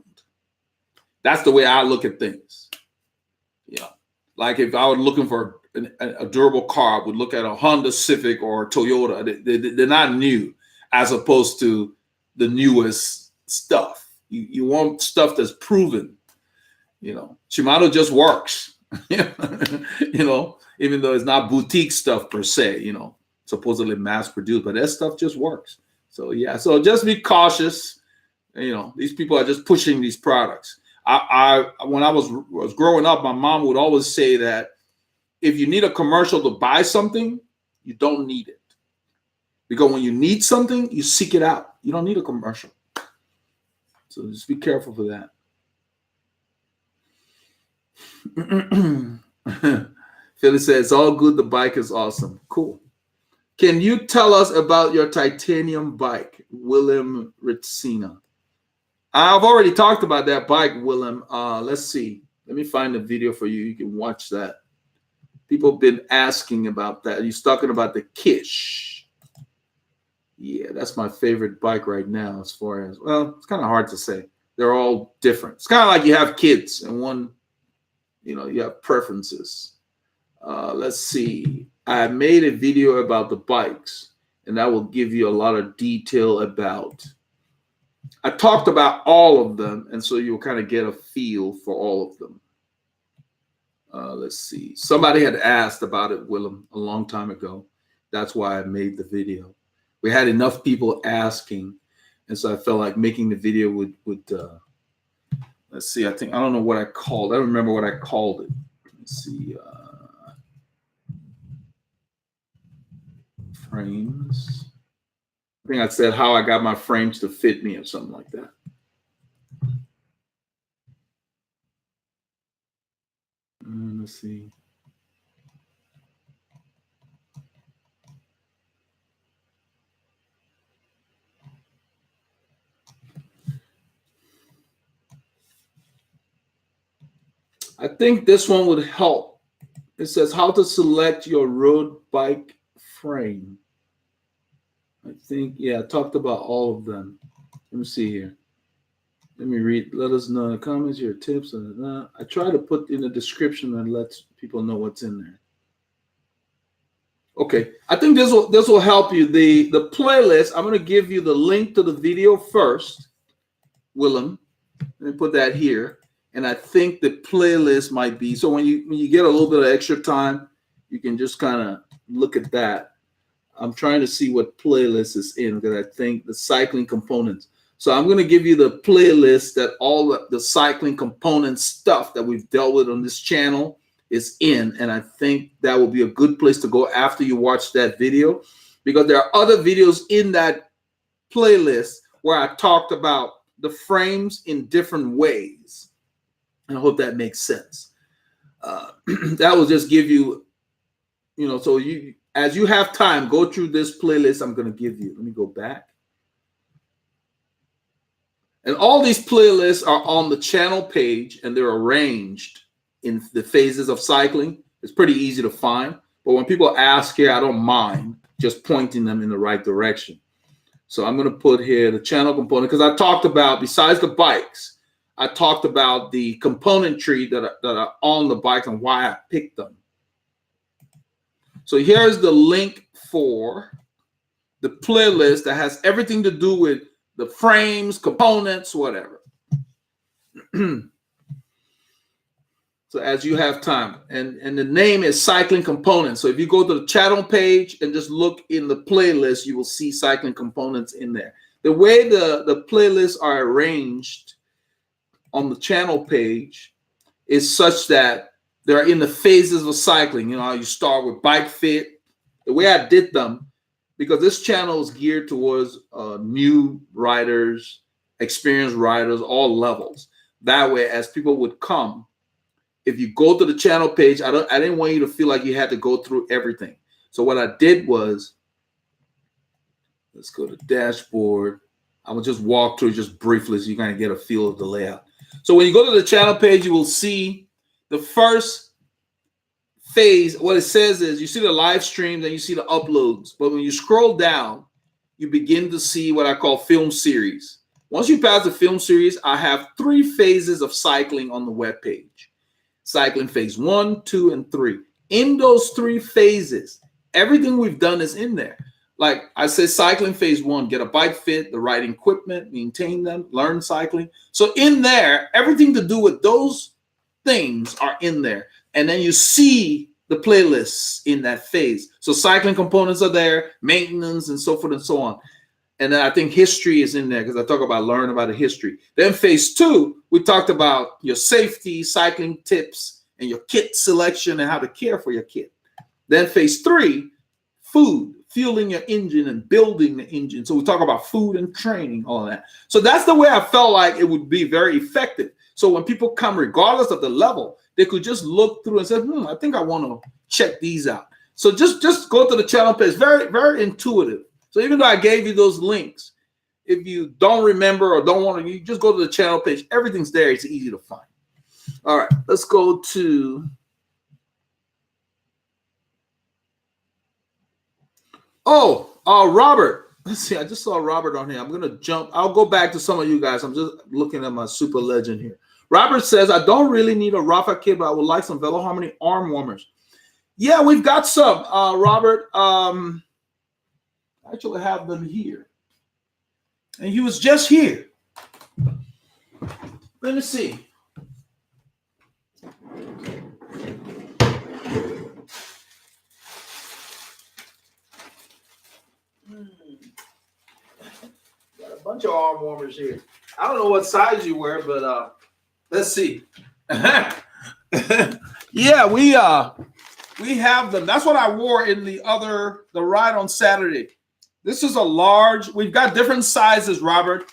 A: That's the way I look at things. Like if I was looking for a durable car, I would look at a Honda Civic or Toyota. They're not new, as opposed to the newest stuff. You want stuff that's proven. Shimano just works. Even though it's not boutique stuff per se. Supposedly mass produced, but that stuff just works. So so just be cautious. These people are just pushing these products. When I was growing up, my mom would always say that if you need a commercial to buy something, you don't need it. Because when you need something, you seek it out. You don't need a commercial. So just be careful for that. Philly says, it's all good. The bike is awesome. Cool. Can you tell us about your titanium bike, Willem Ritzina? I've already talked about that bike, Willem. Let's see. Let me find the video for you. You can watch that. People have been asking about that. He's talking about the Kish. Yeah, that's my favorite bike right now as far as, well, it's kind of hard to say. They're all different. It's kind of like you have kids and one, you have preferences. Let's see. I made a video about the bikes, and that will give you a lot of detail about. I talked about all of them, and so you'll kind of get a feel for all of them. Let's see. Somebody had asked about it, Willem, a long time ago. That's why I made the video. We had enough people asking, and so I felt like making the video would let's see. I don't know what I called. I don't remember what I called it. Let's see. Frames. I think I said how I got my frames to fit me or something like that. Let's see. I think this one would help. It says how to select your road bike frame. I think, yeah, I talked about all of them. Let me see here. Let me read. Let us know in the comments your tips. I try to put in the description and let people know what's in there. Okay, I think this will help you. The playlist, I'm going to give you the link to the video first, Willem. Let me put that here. And I think the playlist might be, so when you get a little bit of extra time, you can just kind of look at that. I'm trying to see what playlist is in because I think the cycling components. So I'm going to give you the playlist that all the cycling component stuff that we've dealt with on this channel is in. And I think that will be a good place to go after you watch that video, because there are other videos in that playlist where I talked about the frames in different ways. And I hope that makes sense. That will just give you, so as you have time, go through this playlist I'm going to give you. Let me go back. And all these playlists are on the channel page, and they're arranged in the phases of cycling. It's pretty easy to find. But when people ask here, I don't mind just pointing them in the right direction. So I'm going to put here the channel component, because I talked about, besides the bikes, I talked about the componentry that are on the bike and why I picked them. So here's the link for the playlist that has everything to do with the frames, components, whatever. So as you have time, and the name is Cycling Components. So if you go to the channel page and just look in the playlist, you will see cycling components in there. The way the playlists are arranged on the channel page is such that they're in the phases of cycling. You start with bike fit. The way I did them, because this channel is geared towards new riders, experienced riders, all levels. That way, as people would come, if you go to the channel page, I didn't want you to feel like you had to go through everything. So what I did was, let's go to dashboard. I will just walk through just briefly so you kind of get a feel of the layout. So when you go to the channel page, you will see the first phase. What it says is you see the live streams and you see the uploads. But when you scroll down, you begin to see what I call film series. Once you pass the film series, I have 3 phases of cycling on the web page. Cycling phase 1, 2, and 3. In those 3 phases, everything we've done is in there. Like I said, cycling phase 1, get a bike fit, the riding equipment, maintain them, learn cycling. So in there, everything to do with those things are in there. And then you see the playlists in that phase. So cycling components are there, maintenance, and so forth and so on. And then I think history is in there because I talk about learn about the history. Then phase 2, we talked about your safety, cycling tips, and your kit selection and how to care for your kit. Then phase 3, food, fueling your engine and building the engine. So we talk about food and training, all of that. So that's the way I felt like it would be very effective. So when people come, regardless of the level, they could just look through and say, I think I want to check these out. So just go to the channel page. Very, very intuitive. So even though I gave you those links, if you don't remember or don't want to, you just go to the channel page. Everything's there. It's easy to find. All right, let's go to. Robert. Let's see. I just saw Robert on here. I'm gonna jump. I'll go back to some of you guys. I'm just looking at my super legend here. Robert says, I don't really need a Rafa kit, but I would like some Veloharmony arm warmers. Yeah, we've got some, Robert. I actually have them here. And he was just here. Let me see. Got a bunch of arm warmers here. I don't know what size you wear, but let's see. Yeah, we have them. That's what I wore in the ride on Saturday. This is a large. We've got different sizes, Robert.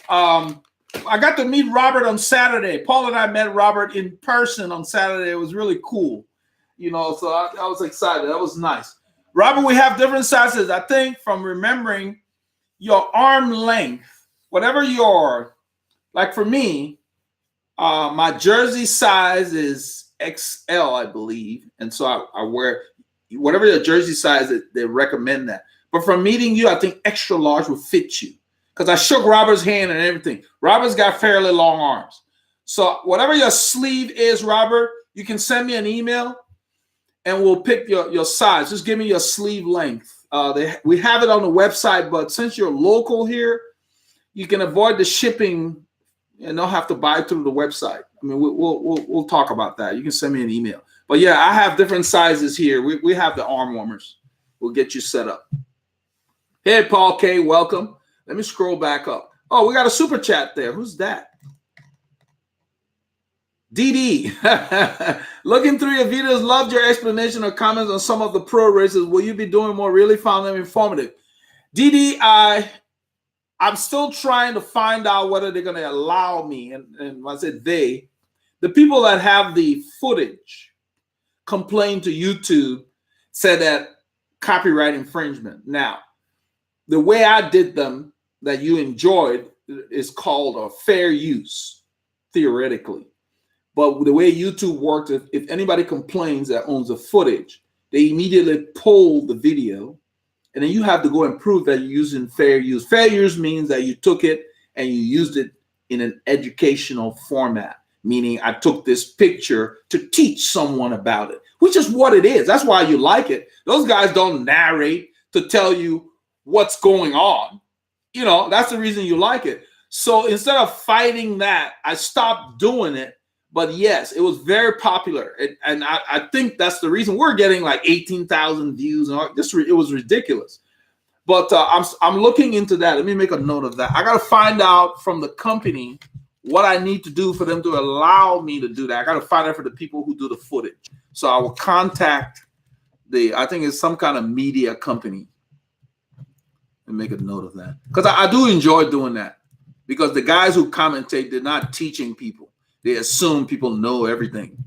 A: I got to meet Robert on Saturday. Paul and I met Robert in person on Saturday. It was really cool, you know, so I was excited. That was nice. Robert, we have different sizes. I think from remembering your arm length, whatever your, like for me, my jersey size is XL, I believe. And so I wear whatever your jersey size, they recommend that. But from meeting you, I think extra large will fit you. Because I shook Robert's hand and everything. Robert's got fairly long arms. So whatever your sleeve is, Robert, you can send me an email and we'll pick your size. Just give me your sleeve length. We have it on the website, but since you're local here, you can avoid the shipping and don't have to buy through the website. I mean, we'll talk about that. You can send me an email. But yeah, I have different sizes here. We have the arm warmers. We'll get you set up. Hey, Paul K, welcome. Let me scroll back up. Oh, we got a super chat there. Who's that? DD. Looking through your videos, loved your explanation or comments on some of the pro races. Will you be doing more? Really found them informative. DD, I'm still trying to find out whether they're going to allow me. And when I said the people that have the footage complained to YouTube, said that copyright infringement. Now, the way I did them that you enjoyed is called a fair use, theoretically. But the way YouTube works, if anybody complains that owns the footage, they immediately pull the video, and then you have to go and prove that you're using fair use. Fair use means that you took it and you used it in an educational format, meaning I took this picture to teach someone about it, which is what it is. That's why you like it. Those guys don't narrate to tell you what's going on. You know, that's the reason you like it. So instead of fighting that, I stopped doing it. But yes, it was very popular. And I think that's the reason we're getting like 18,000 views. And it was ridiculous. But I'm looking into that. Let me make a note of that. I got to find out from the company what I need to do for them to allow me to do that. I got to find out for the people who do the footage. So I will contact I think it's some kind of media company, and make a note of that. Because I do enjoy doing that. Because the guys who commentate, they're not teaching people. They assume people know everything.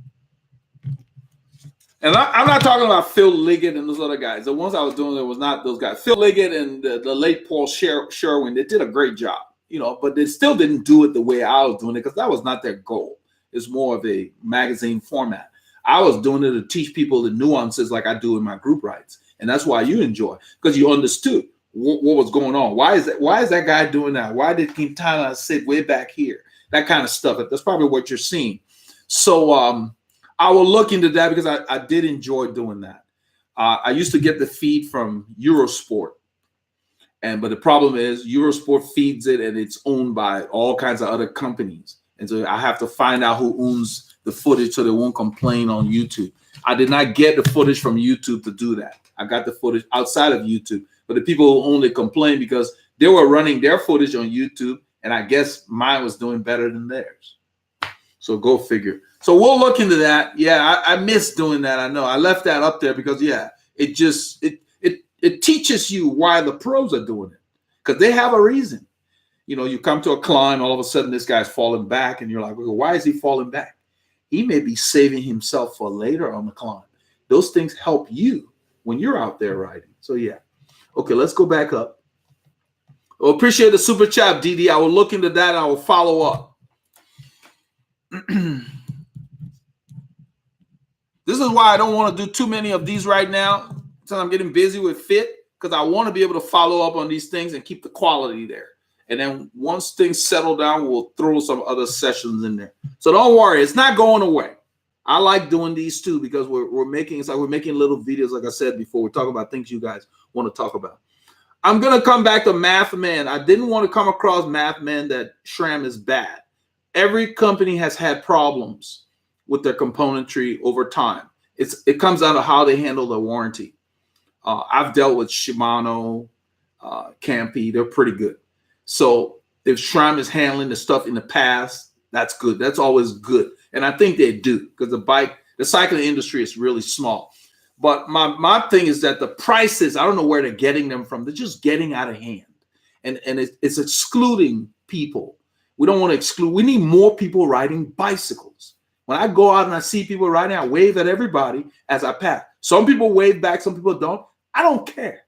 A: And I'm not talking about Phil Liggett and those other guys. The ones I was doing, there was not those guys. Phil Liggett and the late Paul Sherwin, they did a great job, you know, but they still didn't do it the way I was doing it because that was not their goal. It's more of a magazine format. I was doing it to teach people the nuances like I do in my group rides. And that's why you enjoy, because you understood what was going on. Why is that guy doing that? Why did Quintana sit way back here? That kind of stuff. That's probably what you're seeing. So I will look into that because I did enjoy doing that. I used to get the feed from Eurosport. But the problem is Eurosport feeds it and it's owned by all kinds of other companies. And so I have to find out who owns the footage so they won't complain on YouTube. I did not get the footage from YouTube to do that. I got the footage outside of YouTube. But the people who only complain because they were running their footage on YouTube, and I guess mine was doing better than theirs. So go figure. So we'll look into that. Yeah, I miss doing that. I know. I left that up there because, yeah, it teaches you why the pros are doing it. Because they have a reason. You know, you come to a climb, all of a sudden this guy's falling back, and you're like, well, why is he falling back? He may be saving himself for later on the climb. Those things help you when you're out there riding. So yeah. Okay, let's go back up. Well, appreciate the super chat, DD. I will look into that and I will follow up. This is why I don't want to do too many of these right now, since I'm getting busy with fit, because I want to be able to follow up on these things and keep the quality there. And then once things settle down, we'll throw some other sessions in there. So don't worry, it's not going away. I like doing these too because we're making, it's like we're making little videos, like I said before. We're talking about things you guys want to talk about. I'm going to come back to Math Man. I didn't want to come across Math Man that SRAM is bad. Every company has had problems with their componentry over time. It comes down to how they handle the warranty. I've dealt with Shimano, Campy. They're pretty good. So if SRAM is handling the stuff in the past, that's good. That's always good. And I think they do because the cycling industry is really small. But my thing is that the prices, I don't know where they're getting them from. They're just getting out of hand. And it's excluding people. We don't want to exclude. We need more people riding bicycles. When I go out and I see people riding, I wave at everybody as I pass. Some people wave back, some people don't. I don't care.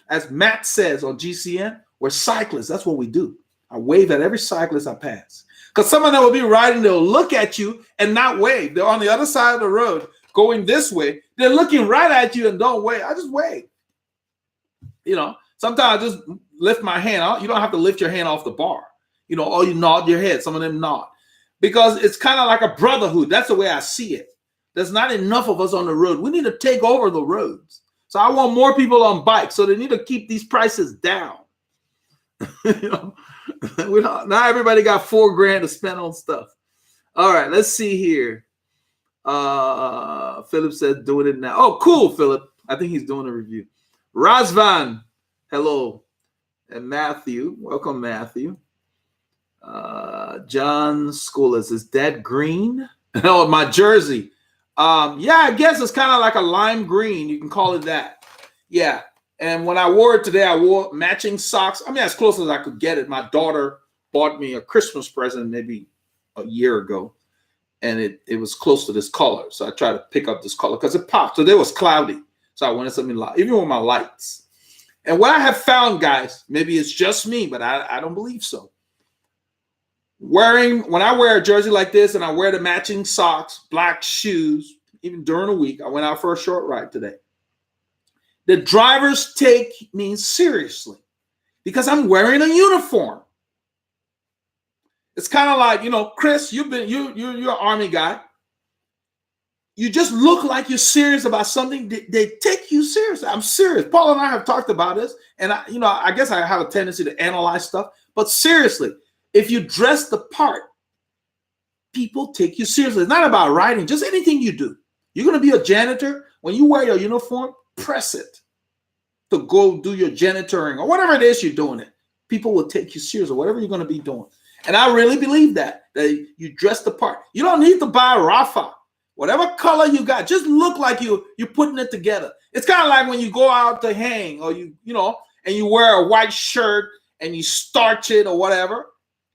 A: As Matt says on GCN, we're cyclists. That's what we do. I wave at every cyclist I pass. Because someone that will be riding, they'll look at you and not wave. They're on the other side of the road going this way. They're looking right at you and don't wave. I just wave. You know, sometimes I just lift my hand. You don't have to lift your hand off the bar. You know, or you nod your head. Some of them nod. Because it's kind of like a brotherhood. That's the way I see it. There's not enough of us on the road. We need to take over the roads. So I want more people on bikes. So they need to keep these prices down. You know, not everybody got $4,000 to spend on stuff. All right, let's see here. Phillip said doing it now. Oh, cool, Phillip. I think he's doing a review. Razvan, hello. And Matthew, welcome, Matthew. John Schoolis, is that green? Oh, my jersey. Yeah, I guess it's kind of like a lime green. You can call it that. Yeah. And when I wore it today, I wore matching socks. I mean, as close as I could get it. My daughter bought me a Christmas present maybe a year ago. And it was close to this color. So I tried to pick up this color because it popped. So it was cloudy. So I wanted something light, even with my lights. And what I have found, guys, maybe it's just me, but I don't believe so. When I wear a jersey like this and I wear the matching socks, black shoes, even during the week, I went out for a short ride today. The drivers take me seriously because I'm wearing a uniform. It's kind of like, you know, Chris, you're an Army guy. You just look like you're serious about something. They take you seriously. I'm serious. Paul and I have talked about this, and I guess I have a tendency to analyze stuff. But seriously, if you dress the part, people take you seriously. It's not about riding, just anything you do. You're going to be a janitor. When you wear your uniform, press it to go do your janitoring or whatever it is you're doing it. People will take you seriously, whatever you're going to be doing. And I really believe that you dress the part. You don't need to buy Rafa. Whatever color you got, just look like you're putting it together. It's kind of like when you go out to hang or you know, and you wear a white shirt and you starch it or whatever.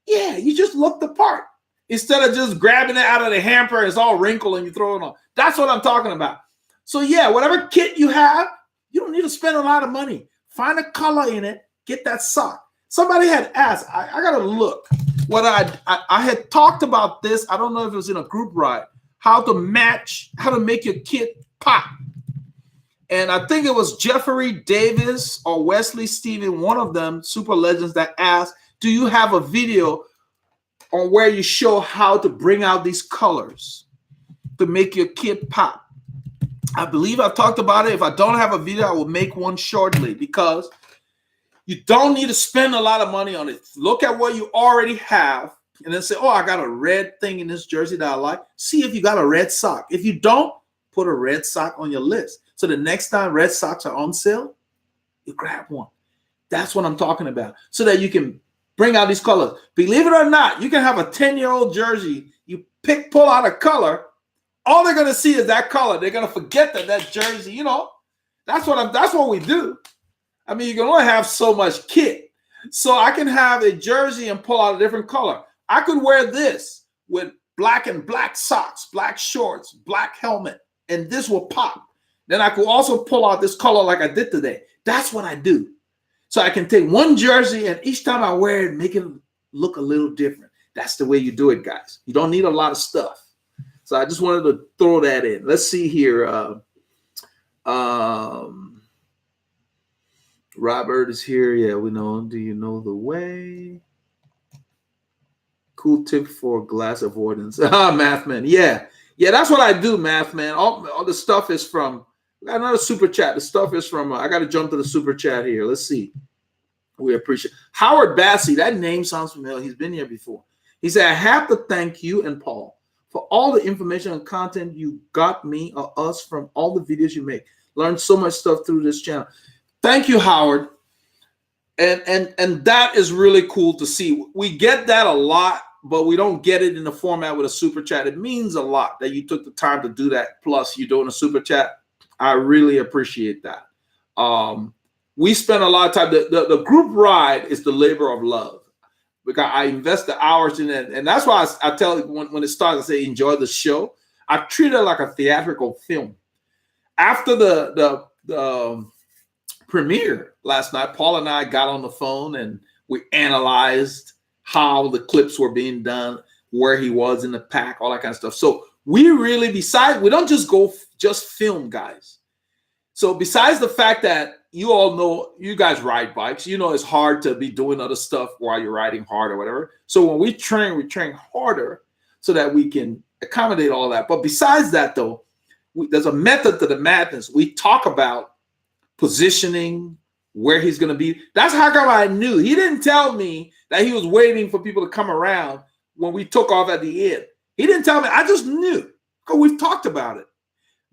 A: Yeah, you just look the part. Instead of just grabbing it out of the hamper and it's all wrinkled and you throw it on. That's what I'm talking about. So yeah, whatever kit you have, you don't need to spend a lot of money. Find a color in it, get that sock. Somebody had asked, I got to look. What I had talked about this, I don't know if it was in a group ride, how to make your kit pop. And I think it was Jeffrey Davis or Wesley Steven, one of them, super legends, that asked, do you have a video on where you show how to bring out these colors to make your kit pop? I believe I've talked about it. If I don't have a video, I will make one shortly because you don't need to spend a lot of money on it. Look at what you already have and then say, oh, I got a red thing in this jersey that I like. See if you got a red sock. If you don't, put a red sock on your list. So the next time red socks are on sale, you grab one. That's what I'm talking about. So that you can bring out these colors. Believe it or not, you can have a 10-year-old jersey. You pull out a color. All they're going to see is that color. They're going to forget that jersey, you know. That's what we do. I mean, you can only have so much kit. So I can have a jersey and pull out a different color. I could wear this with black and black socks, black shorts, black helmet, and this will pop. Then I could also pull out this color like I did today. That's what I do. So I can take one jersey and each time I wear it, make it look a little different. That's the way you do it, guys. You don't need a lot of stuff. So I just wanted to throw that in. Let's see here. Robert is here. Yeah, we know. Do you know the way? Cool tip for glass avoidance. Math man. Yeah, that's what I do, Math man. All the stuff is from. We got another super chat. The stuff is from. I got to jump to the super chat here. Let's see. We appreciate Howard Bassey. That name sounds familiar. He's been here before. He said, "I have to thank you and Paul for all the information and content you got me or us from all the videos you make. Learned so much stuff through this channel." Thank you, Howard. And that is really cool to see. We get that a lot, but we don't get it in the format with a super chat. It means a lot that you took the time to do that. Plus, you're doing a super chat. I really appreciate that. We spend a lot of time. The group ride is the labor of love. Because I invest the hours in it. And that's why I tell you when it starts, I say, enjoy the show. I treat it like a theatrical film. After the premiere last night, Paul and I got on the phone and we analyzed how the clips were being done, where he was in the pack, all that kind of stuff. So we really, we don't just go just film, guys. So besides the fact that you all know, you guys ride bikes, you know it's hard to be doing other stuff while you're riding hard or whatever. So when we train harder so that we can accommodate all that. But besides that, though, there's a method to the madness. We talk about positioning, where he's going to be. That's how come I knew. He didn't tell me that he was waiting for people to come around when we took off at the end. He didn't tell me. I just knew because we've talked about it.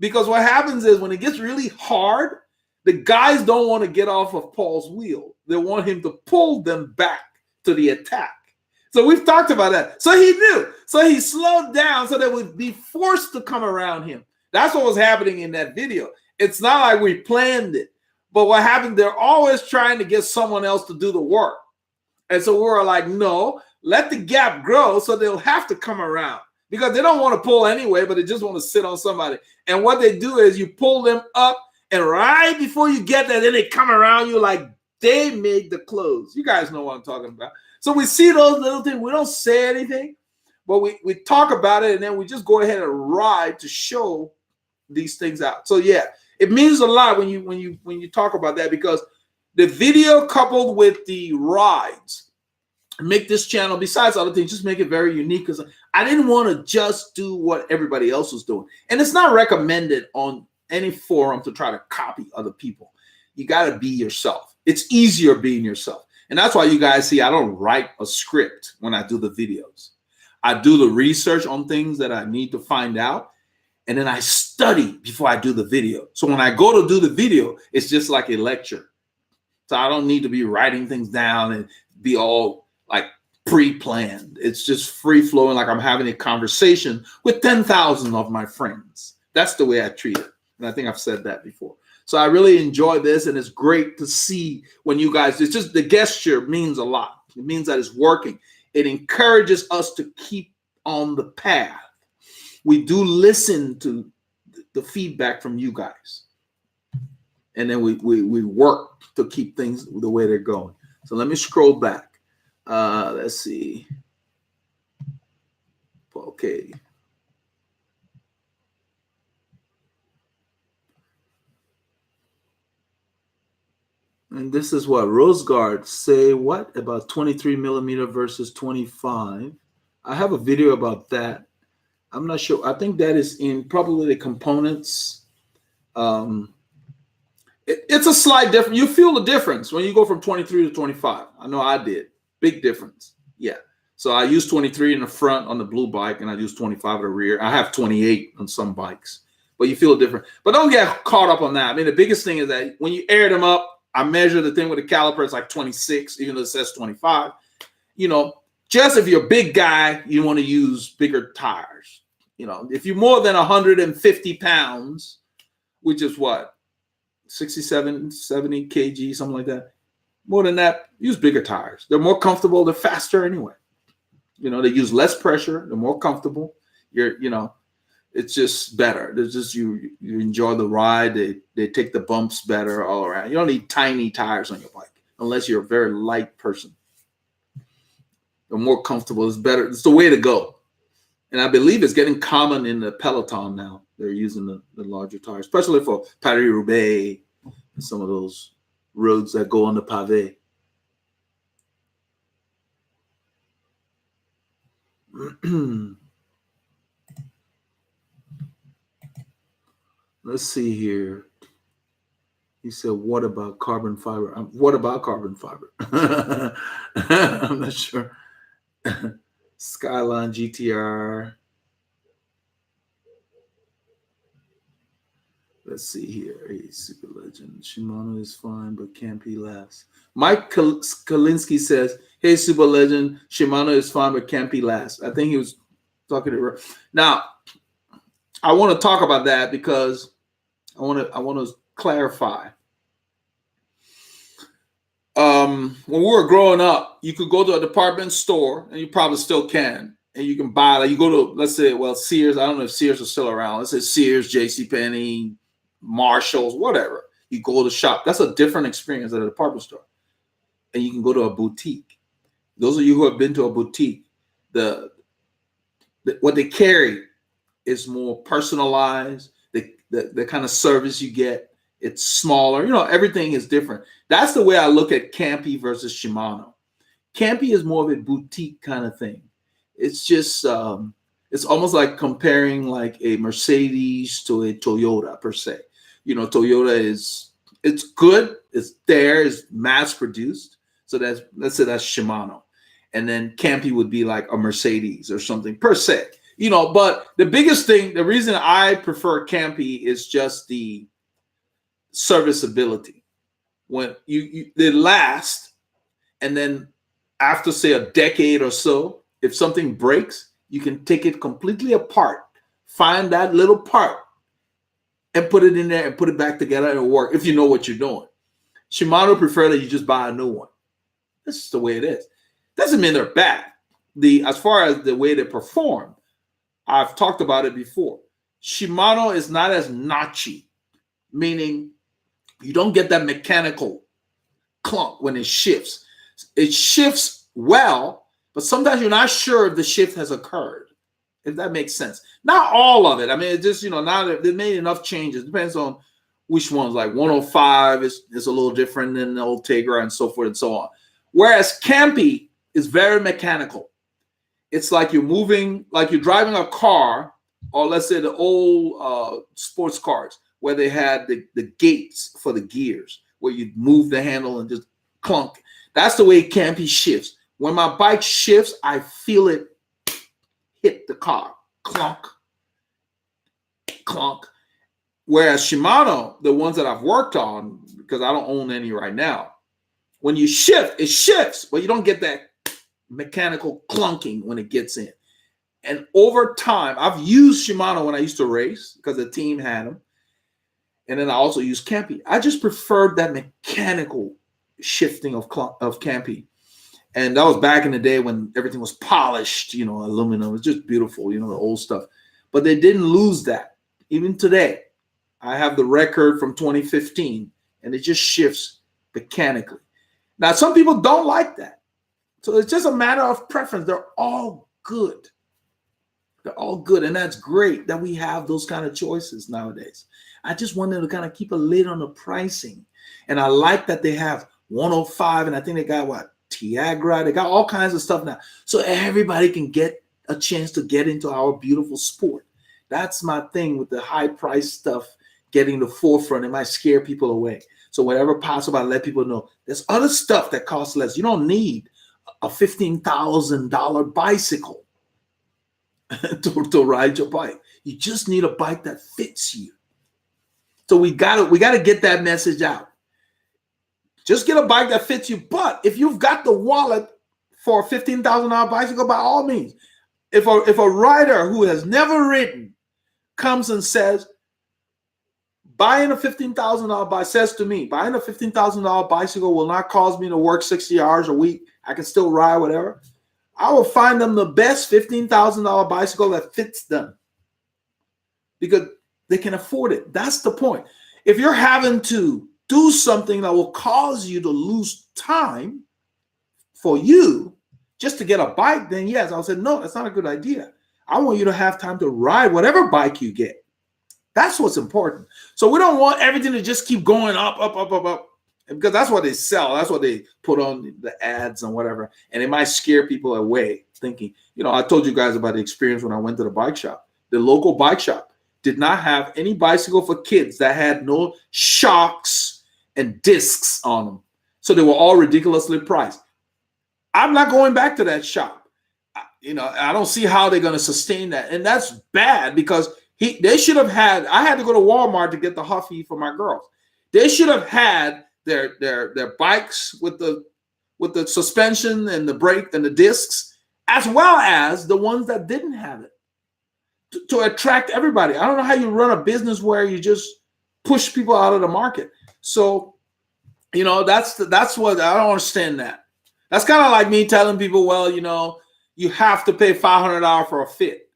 A: Because what happens is when it gets really hard, the guys don't want to get off of Paul's wheel. They want him to pull them back to the attack. So we've talked about that. So he knew. So he slowed down so they would be forced to come around him. That's what was happening in that video. It's not like we planned it. But what happened, they're always trying to get someone else to do the work. And so we were like, no, let the gap grow so they'll have to come around. Because they don't want to pull anyway, but they just want to sit on somebody. And what they do is you pull them up, and right before you get there, then they come around you like they made the clothes. You guys know what I'm talking about. So we see those little things. We don't say anything, but we talk about it, and then we just go ahead and ride to show these things out. So yeah, it means a lot when you talk about that, because the video coupled with the rides make this channel, besides other things, just make it very unique. Because I didn't want to just do what everybody else was doing, and it's not recommended on any forum to try to copy other people. You got to be yourself. It's easier being yourself, and that's why you guys see I don't write a script when I do the videos. I do the research on things that I need to find out, and then I study before I do the video. So when I go to do the video, it's just like a lecture. So I don't need to be writing things down and be all like pre-planned. It's just free-flowing, like I'm having a conversation with 10,000 of my friends. That's the way I treat it. And I think I've said that before. So I really enjoy this, and it's great to see when you guys, it's just the gesture means a lot. It means that it's working. It encourages us to keep on the path. We do listen to the feedback from you guys. And then we work to keep things the way they're going. So let me scroll back. Let's see. Okay. And this is what Roseguard say. What about 23 millimeter versus 25? I have a video about that. I'm not sure. I think that is in probably the components. It's a slight difference. You feel the difference when you go from 23 to 25. I know I did. Big difference. Yeah. So I use 23 in the front on the blue bike, and I use 25 at the rear. I have 28 on some bikes, but you feel different. But don't get caught up on that. I mean, the biggest thing is that when you air them up, I measure the thing with the caliper. It's like 26, even though it says 25. You know, just if you're a big guy, you want to use bigger tires. You know, if you're more than 150 pounds, which is what, 67, 70 kg, something like that. More than that, use bigger tires. They're more comfortable. They're faster anyway. You know, they use less pressure. They're more comfortable. You know, It's just better. There's just you enjoy the ride. They take the bumps better all around. You don't need tiny tires on your bike unless you're a very light person. The more comfortable is better. It's the way to go. And I believe it's getting common in the peloton now. They're using the larger tires, especially for Paris-Roubaix and some of those roads that go on the pavé. Let's see here. He said, what about carbon fiber? What about carbon fiber? I'm not sure. Skyline GTR. Let's see here. Hey, Super Legend. Shimano is fine, but can't be last. Mike Kalinsky says, hey, Super Legend. Shimano is fine, but can't be last. I think he was talking to. Now, I want to talk about that because I want to clarify. When we were growing up, you could go to a department store, and you probably still can, and you can buy. Like you go to, let's say, well, Sears. I don't know if Sears is still around. Let's say Sears, JCPenney, Marshalls, whatever. You go to shop. That's a different experience at a department store, and you can go to a boutique. Those of you who have been to a boutique, what they carry is more personalized. The kind of service you get, it's smaller. You know, everything is different. That's the way I look at Campy versus Shimano. Campy is more of a boutique kind of thing. It's just, it's almost like comparing like a Mercedes to a Toyota per se. You know, Toyota it's good. It's there. It's mass produced. So let's say that's Shimano. And then Campy would be like a Mercedes or something per se. You know, but the biggest thing, the reason I prefer Campy is just the serviceability. When they last, and then after say a decade or so, if something breaks, you can take it completely apart, find that little part, and put it in there and put it back together and it'll work if you know what you're doing. Shimano prefer that you just buy a new one. That's just the way it is. Doesn't mean they're bad. As far as the way they perform, I've talked about it before. Shimano is not as notchy, meaning you don't get that mechanical clunk when it shifts. It shifts well, but sometimes you're not sure if the shift has occurred, if that makes sense. Not all of it. I mean, it's just, you know, now that they made enough changes. It depends on which ones. Like 105 is a little different than the old Tegra and so forth and so on. Whereas Campy is very mechanical. It's like you're moving, like you're driving a car, or let's say the old sports cars where they had the gates for the gears, where you move the handle and just clunk. That's the way Campy shifts. When my bike shifts, I feel it hit the car. Clunk, clunk. Whereas Shimano, the ones that I've worked on, because I don't own any right now, when you shift, it shifts, but you don't get that mechanical clunking when it gets in. And over time, I've used Shimano when I used to race because the team had them. And then I also use Campy. I just preferred that mechanical shifting of Campy. And that was back in the day when everything was polished, you know, aluminum. It was just beautiful, you know, the old stuff. But they didn't lose that. Even today, I have the record from 2015, and it just shifts mechanically. Now, some people don't like that. So it's just a matter of preference. They're all good. They're all good. And that's great that we have those kind of choices nowadays. I just wanted to kind of keep a lid on the pricing. And I like that they have 105, and I think they got what? Tiagra. They got all kinds of stuff now. So everybody can get a chance to get into our beautiful sport. That's my thing with the high price stuff getting the forefront. It might scare people away. So whenever possible, I let people know there's other stuff that costs less. You don't need a $15,000 bicycle to ride your bike. You just need a bike that fits you. So we gotta get that message out. Just get a bike that fits you. But if you've got the wallet for a $15,000 bicycle, by all means, if a rider who has never ridden comes and says, buying a $15,000 bike, says to me, buying a $15,000 bicycle will not cause me to work 60 hours a week. I can still ride, whatever. I will find them the best $15,000 bicycle that fits them. because they can afford it. That's the point. If you're having to do something that will cause you to lose time for you just to get a bike, then yes, I'll say, no, that's not a good idea. I want you to have time to ride whatever bike you get. That's what's important. So we don't want everything to just keep going up, up, up, up, up, because that's what they sell. That's what they put on the ads and whatever. And it might scare people away thinking, I told you guys about the experience when I went to the bike shop. The local bike shop did not have any bicycle for kids that had no shocks and discs on them. So they were all ridiculously priced. I'm not going back to that shop. I don't see how they're going to sustain that. And that's bad because they should have had, I had to go to Walmart to get the Huffy for my girls. They should have had their bikes with the suspension and the brake and the discs, as well as the ones that didn't have it to attract everybody. I don't know how you run a business where you just push people out of the market. So, that's what I don't understand that. That's kind of like me telling people, well, you have to pay $500 for a fit.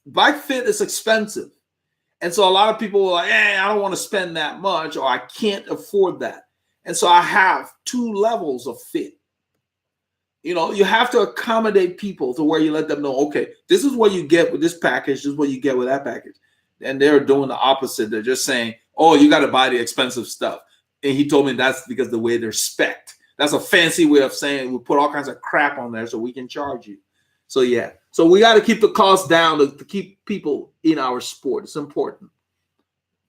A: Bike fit is expensive. And so a lot of people are like, I don't want to spend that much, or I can't afford that. And so I have 2 levels of fit. You have to accommodate people to where you let them know, okay, this is what you get with this package. This is what you get with that package. And they're doing the opposite. They're just saying, oh, you got to buy the expensive stuff. And he told me that's because the way they're spec'd. That's a fancy way of saying we put all kinds of crap on there so we can charge you. So, yeah. So we got to keep the cost down to keep people in our sport. It's important.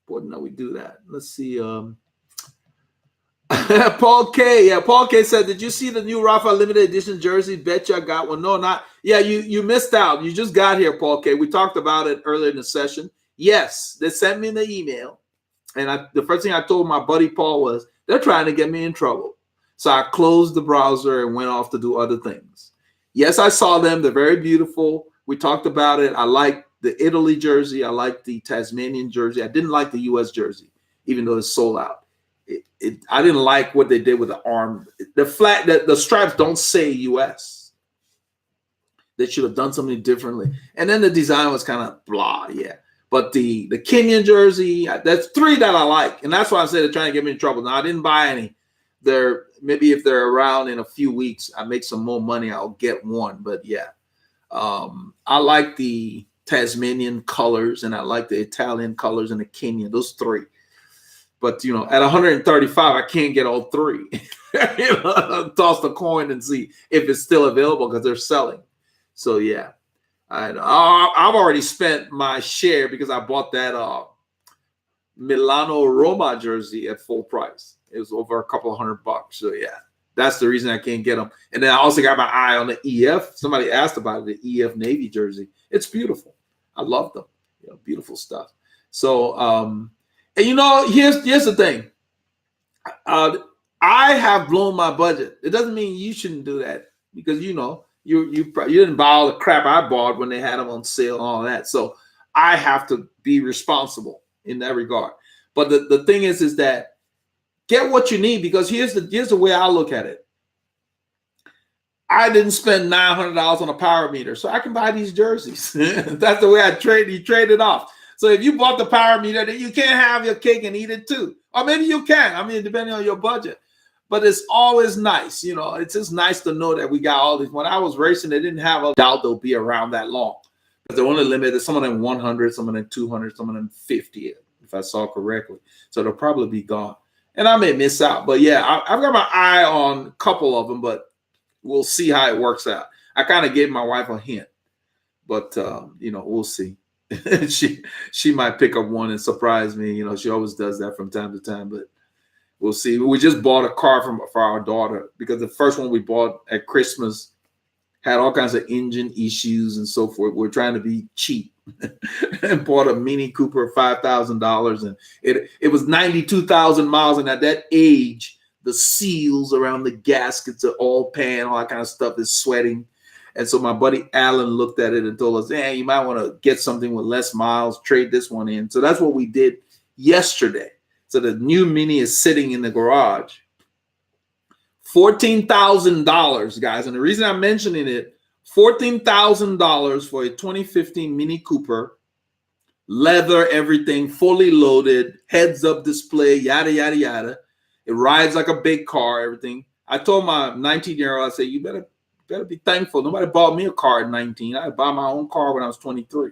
A: Important that we do that. Let's see. Paul K. Yeah, Paul K said, did you see the new Rafa limited edition jersey? Betcha I got one. No, not. Yeah, you missed out. You just got here, Paul K. We talked about it earlier in the session. Yes, they sent me the email. And the first thing I told my buddy Paul was, they're trying to get me in trouble. So I closed the browser and went off to do other things. Yes, I saw them. They're very beautiful. We talked about it. I like the Italy jersey. I like the Tasmanian jersey. I didn't like the U.S. jersey, even though it's sold out. I didn't like what they did with the arm. The stripes don't say U.S. They should have done something differently. And then the design was kind of blah, yeah. But the Kenyan jersey, that's 3 that I like. And that's why I said they're trying to get me in trouble. Now, I didn't buy any. Maybe if they're around in a few weeks, I make some more money, I'll get one. But yeah, I like the Tasmanian colors and I like the Italian colors and the Kenyan, those 3. But, at 135, I can't get all 3. Toss the coin and see if it's still available because they're selling. So, yeah, I've already spent my share because I bought that Milano Roma jersey at full price. It was over a couple of $100. So, yeah, that's the reason I can't get them. And then I also got my eye on the EF. Somebody asked about it, the EF Navy jersey. It's beautiful. I love them. Beautiful stuff. So, and here's the thing. I have blown my budget. It doesn't mean you shouldn't do that because, you didn't buy all the crap I bought when they had them on sale and all that. So I have to be responsible in that regard. But the thing is that get what you need because here's the way I look at it. I didn't spend $900 on a power meter, so I can buy these jerseys. That's the way you trade it off. So if you bought the power meter, then you can't have your cake and eat it too. Or maybe you can. I mean, depending on your budget. But it's always nice, it's just nice to know that we got all these. When I was racing, they didn't have a doubt they'll be around that long. But they're only limited, some of them 100, some of them 200, some of them 50, if I saw correctly. So they'll probably be gone. And I may miss out. But yeah, I've got my eye on a couple of them, but we'll see how it works out. I kind of gave my wife a hint. But, we'll see. she might pick up one and surprise me. She always does that from time to time, but we'll see. We just bought a car for our daughter because the first one we bought at Christmas had all kinds of engine issues and so forth. We're trying to be cheap and bought a Mini Cooper $5,000 and it was 92,000 miles. And at that age, the seals around the gaskets are all pan, all that kind of stuff is sweating. And so my buddy Alan looked at it and told us, hey, you might want to get something with less miles, trade this one in. So that's what we did yesterday. So the new Mini is sitting in the garage. $14,000, guys. And the reason I'm mentioning it, $14,000 for a 2015 Mini Cooper leather, everything, fully loaded, heads-up display, yada, yada, yada. It rides like a big car, everything. I told my 19-year-old, I said, you better be thankful. Nobody bought me a car at 19. I bought my own car when I was 23.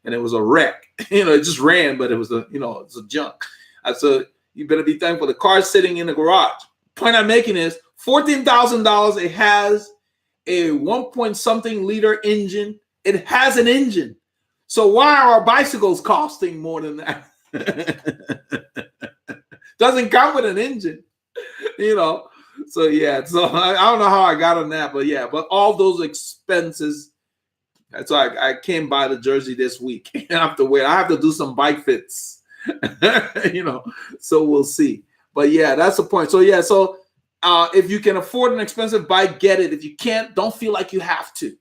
A: And it was a wreck. It just ran, but it was it's a junk. I said, you better be thankful. The car's sitting in the garage. Point I'm making is $14,000. It has a 1-point-something liter engine. It has an engine. So why are our bicycles costing more than that? Doesn't come with an engine, So yeah, so I don't know how I got on that, but yeah, but all those expenses. So I came by the Jersey this week. I have to wait. I have to do some bike fits, So we'll see. But yeah, that's the point. So yeah, so if you can afford an expensive bike, get it. If you can't, don't feel like you have to.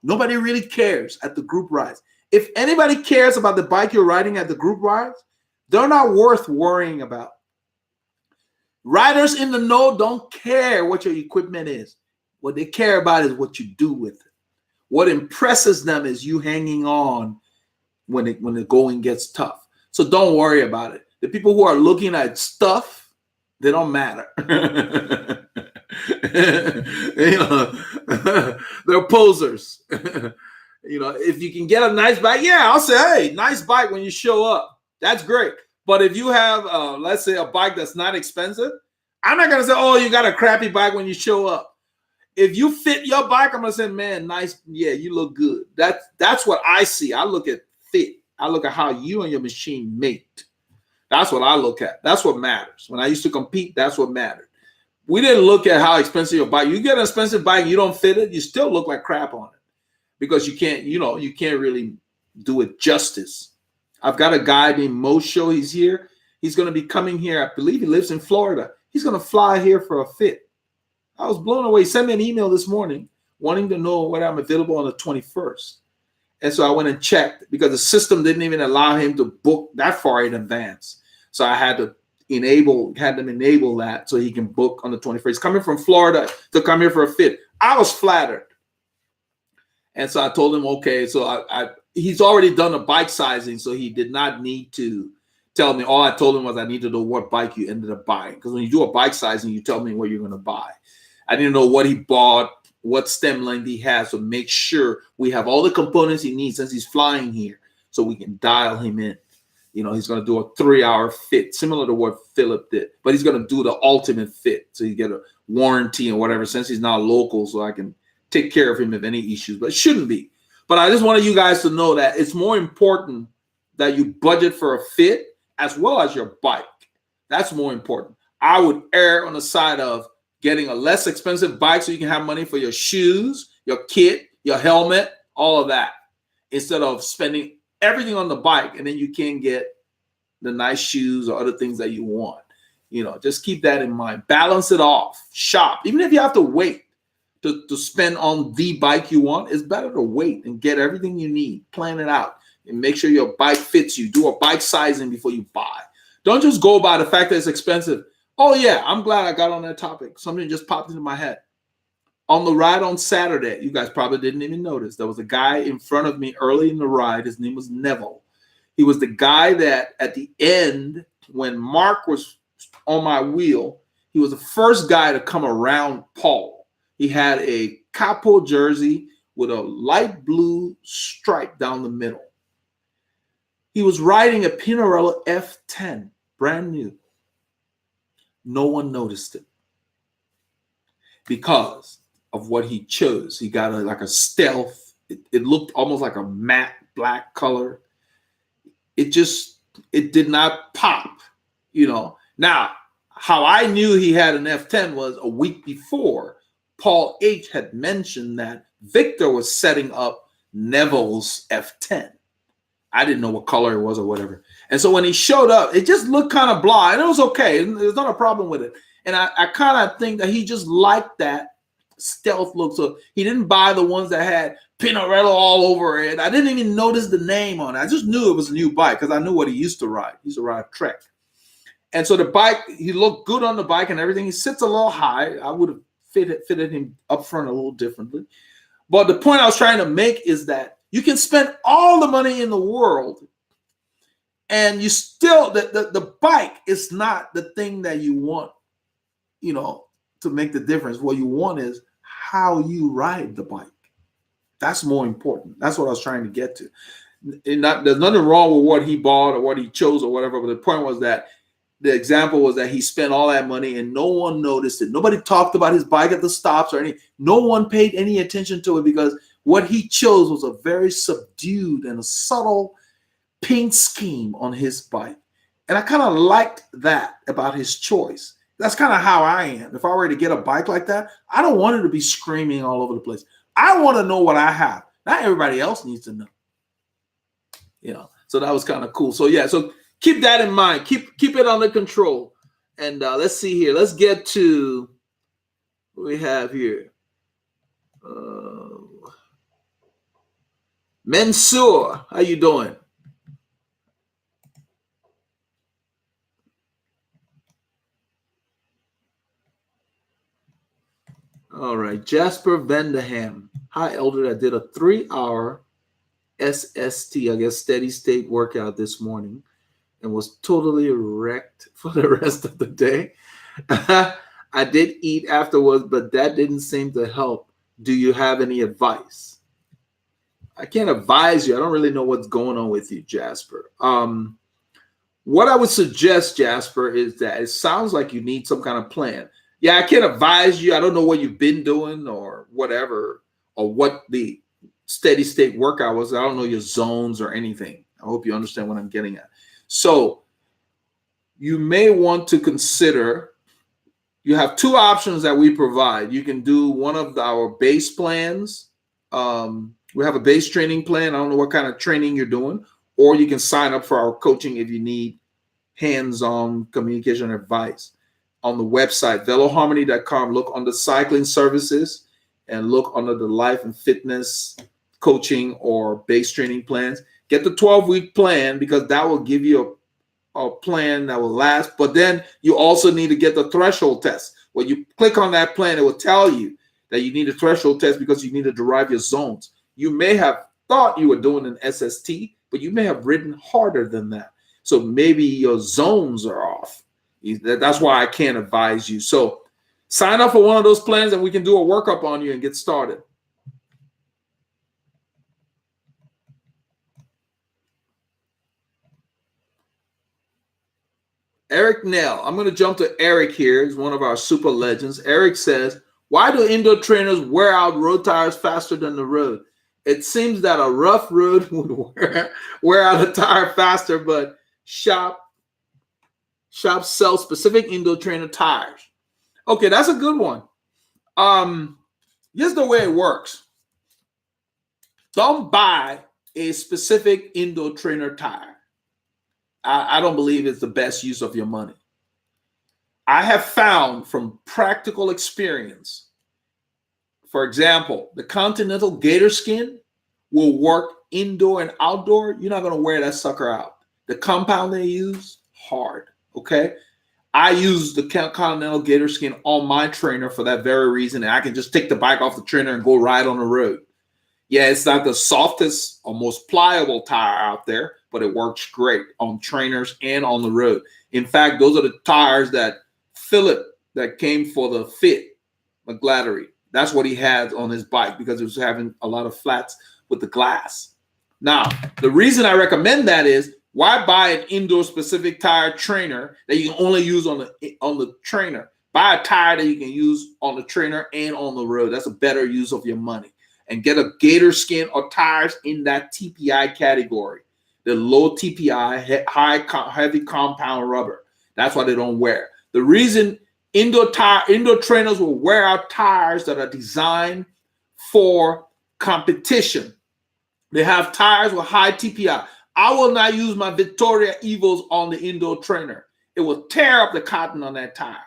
A: Nobody really cares at the group rides. If anybody cares about the bike you're riding at the group rides, they're not worth worrying about. Riders in the know don't care what your equipment is. What they care about is what you do with it. What impresses them is you hanging on when the going gets tough. So don't worry about it. The people who are looking at stuff, they don't matter. They're posers. If you can get a nice bike, yeah, I'll say, hey, nice bike when you show up. That's great. But if you have, let's say, a bike that's not expensive, I'm not going to say, oh, you got a crappy bike when you show up. If you fit your bike, I'm going to say, man, nice. Yeah, you look good. That's what I see. I look at fit. I look at how you and your machine mate. That's what I look at. That's what matters. When I used to compete, that's what mattered. We didn't look at how expensive your bike. You get an expensive bike, you don't fit it, you still look like crap on it because you can't really do it justice. I've got a guy named Mosho. He's here. He's going to be coming here. I believe he lives in Florida. He's going to fly here for a fit. I was blown away. He sent me an email this morning wanting to know whether I'm available on the 21st. And so I went and checked because the system didn't even allow him to book that far in advance. So I had them enable that so he can book on the 21st. He's coming from Florida to come here for a fit. I was flattered. And so I told him, okay, so he's already done a bike sizing, so he did not need to tell me. All I told him was I need to know what bike you ended up buying. Because when you do a bike sizing, you tell me what you're going to buy. I didn't know what he bought, what stem length he has, so make sure we have all the components he needs since he's flying here so we can dial him in. He's going to do a 3-hour fit, similar to what Phillip did. But he's going to do the ultimate fit, so you get a warranty and whatever, since he's not local, so I can take care of him if any issues. But it shouldn't be. But I just wanted you guys to know that it's more important that you budget for a fit as well as your bike. That's more important. I would err on the side of getting a less expensive bike so you can have money for your shoes, your kit, your helmet, all of that, instead of spending everything on the bike and then you can't get the nice shoes or other things that you want. Just keep that in mind. Balance it off. Shop. Even if you have to wait to spend on the bike you want, it's better to wait and get everything you need. Plan it out and make sure your bike fits you. Do a bike sizing before you buy. Don't just go by the fact that it's expensive. Oh, yeah, I'm glad I got on that topic. Something just popped into my head. On the ride on Saturday, you guys probably didn't even notice, there was a guy in front of me early in the ride. His name was Neville. He was the guy that at the end, when Mark was on my wheel, he was the first guy to come around Paul. He had a capo jersey with a light blue stripe down the middle. He was riding a Pinarello F10, brand new. No one noticed it because of what he chose. He got like a stealth. It looked almost like a matte black color. It did not pop, Now, how I knew he had an F10 was a week before, Paul H. had mentioned that Victor was setting up Neville's F10. I didn't know what color it was or whatever. And so when he showed up, it just looked kind of blah, and it was okay. There's not a problem with it. And I kind of think that he just liked that stealth look. So he didn't buy the ones that had Pinarello all over it. I didn't even notice the name on it. I just knew it was a new bike because I knew what he used to ride. He used to ride Trek. And so the bike, he looked good on the bike and everything. He sits a little high. I would have fitted him up front a little differently. But the point I was trying to make is that you can spend all the money in the world And you still, the bike is not the thing that you want, to make the difference. What you want is how you ride the bike. That's more important. That's what I was trying to get to. There's nothing wrong with what he bought or what he chose or whatever, but the point was that the example was that he spent all that money and no one noticed it. Nobody talked about his bike at the stops or anything. No one paid any attention to it because what he chose was a very subdued and a subtle paint scheme on his bike. And I kind of liked that about his choice. That's kind of how I am. If I were to get a bike like that, I don't want it to be screaming all over the place. I want to know what I have. Not everybody else needs to know. So that was kind of cool. So yeah, so keep that in mind. Keep it under control. And let's see here. Let's get to what we have here. Mansoor, how you doing? All right, Jasper Vanderham. Hi, Elder. I did a 3-hour SST, I guess, steady state workout this morning and was totally wrecked for the rest of the day. I did eat afterwards, but that didn't seem to help. Do you have any advice? I can't advise you. I don't really know what's going on with you, Jasper. What I would suggest, Jasper, is that it sounds like you need some kind of plan. Yeah, I can't advise you. I don't know what you've been doing or whatever, or what the steady state workout was. I don't know your zones or anything. I hope you understand what I'm getting at. So you may want to consider, you have 2 options that we provide. You can do one of our base plans. We have a base training plan. I don't know what kind of training you're doing, or you can sign up for our coaching if you need hands-on communication advice. On the website, veloharmony.com, look under cycling services and look under the life and fitness coaching or base training plans. Get the 12-week plan because that will give you a plan that will last. But then you also need to get the threshold test. When you click on that plan, it will tell you that you need a threshold test because you need to derive your zones. You may have thought you were doing an SST, but you may have ridden harder than that. So maybe your zones are off. That's why I can't advise you. So sign up for one of those plans and we can do a workup on you and get started. Eric Nell. I'm going to jump to Eric here. He's one of our super legends. Eric says, why do indoor trainers wear out road tires faster than the road? It seems that a rough road would wear out a tire faster, but shops sell specific indoor trainer tires. Okay, that's a good one. Here's the way it works. Don't buy a specific indoor trainer tire. I don't believe it's the best use of your money. I have found from practical experience, for example, the Continental Gator Skin will work indoor and outdoor. You're not going to wear that sucker out. The compound they use, hard. Okay, I use the Continental Gator Skin on my trainer for that very reason, and I can just take the bike off the trainer and go ride on the road. Yeah, it's not the softest or most pliable tire out there, but it works great on trainers and on the road. In fact, those are the tires that Phillip, that came for the Fit McGlattery, that's what he had on his bike because it was having a lot of flats with the glass. Now, the reason I recommend that is, why buy an indoor specific tire trainer that you can only use on the trainer? Buy a tire that you can use on the trainer and on the road. That's a better use of your money. And get a Gator Skin or tires in that TPI category. The low TPI, heavy compound rubber. That's why they don't wear. The reason indoor trainers will wear out tires that are designed for competition. They have tires with high TPI. I will not use my Victoria Evos on the indoor trainer. It will tear up the cotton on that tire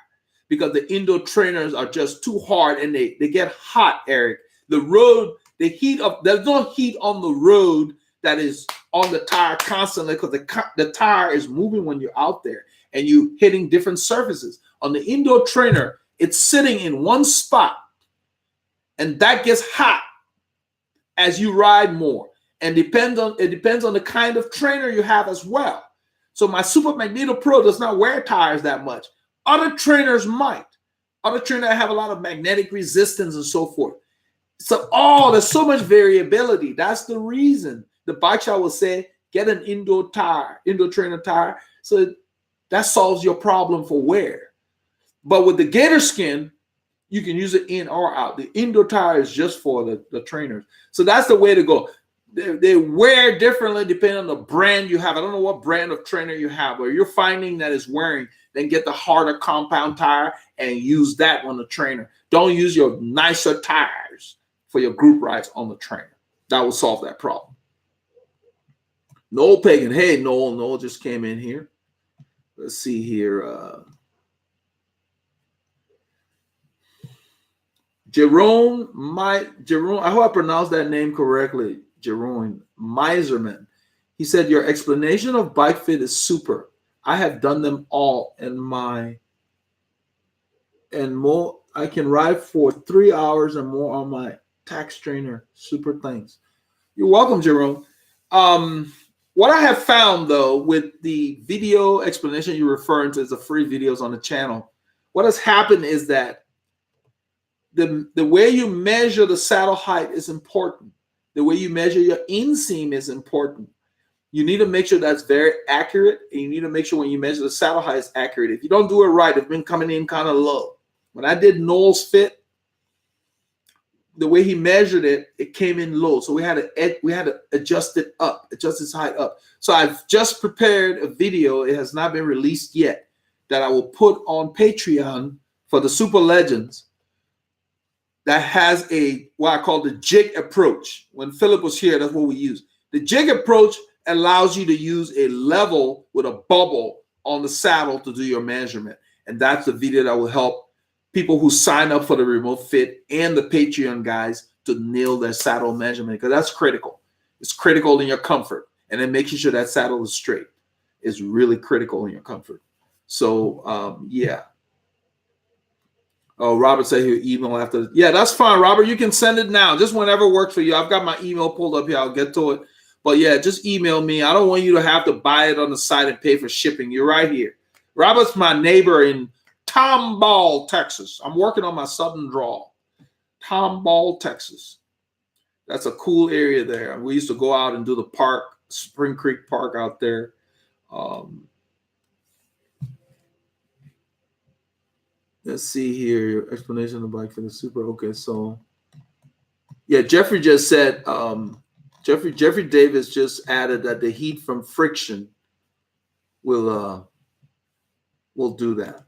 A: because the indoor trainers are just too hard and they get hot, Eric. The road, there's no heat on the road that is on the tire constantly because the tire is moving when you're out there and you're hitting different surfaces. On the indoor trainer, it's sitting in one spot and that gets hot as you ride more. And it depends on the kind of trainer you have as well. So my Super Magneto Pro does not wear tires that much. Other trainers might. Other trainers have a lot of magnetic resistance and so forth. So, there's so much variability. That's the reason the bike shop will say, get an indoor trainer tire. So that solves your problem for wear. But with the Gator Skin, you can use it in or out. The indoor tire is just for the trainers. So that's the way to go. They wear differently depending on the brand you have. I don't know what brand of trainer you have, but you're finding that it's wearing, then get the harder compound tire and use that on the trainer. Don't use your nicer tires for your group rides on the trainer. That will solve that problem. Noel Pagan. Hey, Noel just came in here. Let's see here. Jerome, I hope I pronounced that name correctly. Jerome Miserman. He said, your explanation of bike fit is super. I have done them all and more. I can ride for 3 hours and more on my tax trainer. Super thanks. You're welcome, Jerome. What I have found though, with the video explanation you're referring to as the free videos on the channel, what has happened is that the way you measure the saddle height is important. The way you measure your inseam is important. You need to make sure that's very accurate, and you need to make sure when you measure the saddle height is accurate. If you don't do it right, it's been coming in kind of low. When I did Noel's fit, the way he measured it, it came in low. So we had to adjust it up, adjust its height up. So I've just prepared a video. It has not been released yet, that I will put on Patreon for the Super Legends, that has what I call the jig approach. When Phillip was here, that's what we use. The jig approach allows you to use a level with a bubble on the saddle to do your measurement. And that's the video that will help people who sign up for the remote fit and the Patreon guys to nail their saddle measurement, because that's critical. It's critical in your comfort. And then making sure that saddle is straight is really critical in your comfort. So, yeah. Oh, Robert said he'll email after. Yeah, that's fine, Robert. You can send it now. Just whenever works for you. I've got my email pulled up here. I'll get to it. But yeah, just email me. I don't want you to have to buy it on the site and pay for shipping. You're right here. Robert's my neighbor in Tomball, Texas. I'm working on my southern drawl. Tomball, Texas. That's a cool area there. We used to go out and do the park, Spring Creek Park out there. Let's see here. Your explanation of the bike for the Super. Okay, so yeah, Jeffrey just said, Jeffrey Davis just added that the heat from friction will do that.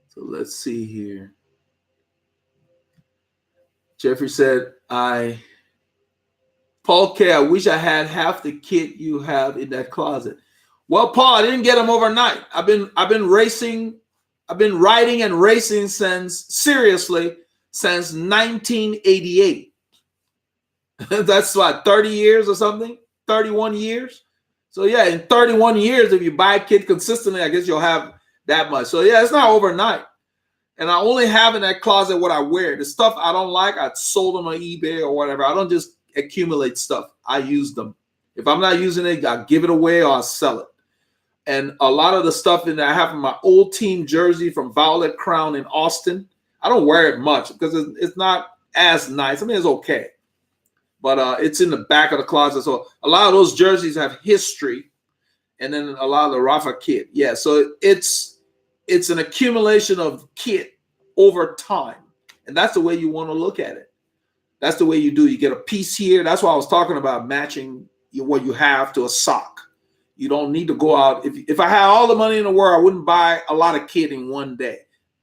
A: So let's see here. Jeffrey said, Paul K, I wish I had half the kit you have in that closet. Well, Paul, I didn't get them overnight. I've been racing. I've been riding and racing since 1988. That's what, 30 years or something? 31 years? So yeah, in 31 years, if you buy a kit consistently, I guess you'll have that much. So yeah, it's not overnight. And I only have in that closet what I wear. The stuff I don't like, I sold them on eBay or whatever. I don't just accumulate stuff. I use them. If I'm not using it, I'll give it away or I'll sell it. And a lot of the stuff that I have in my old team jersey from Violet Crown in Austin, I don't wear it much because it's not as nice. I mean, it's okay. But it's in the back of the closet. So a lot of those jerseys have history. And then a lot of the Rafa kit. Yeah, so it's an accumulation of kit over time. And that's the way you want to look at it. That's the way you do. You get a piece here. That's why I was talking about matching what you have to a sock. You don't need to go out. If I had all the money in the world, I wouldn't buy a lot of kit in one day.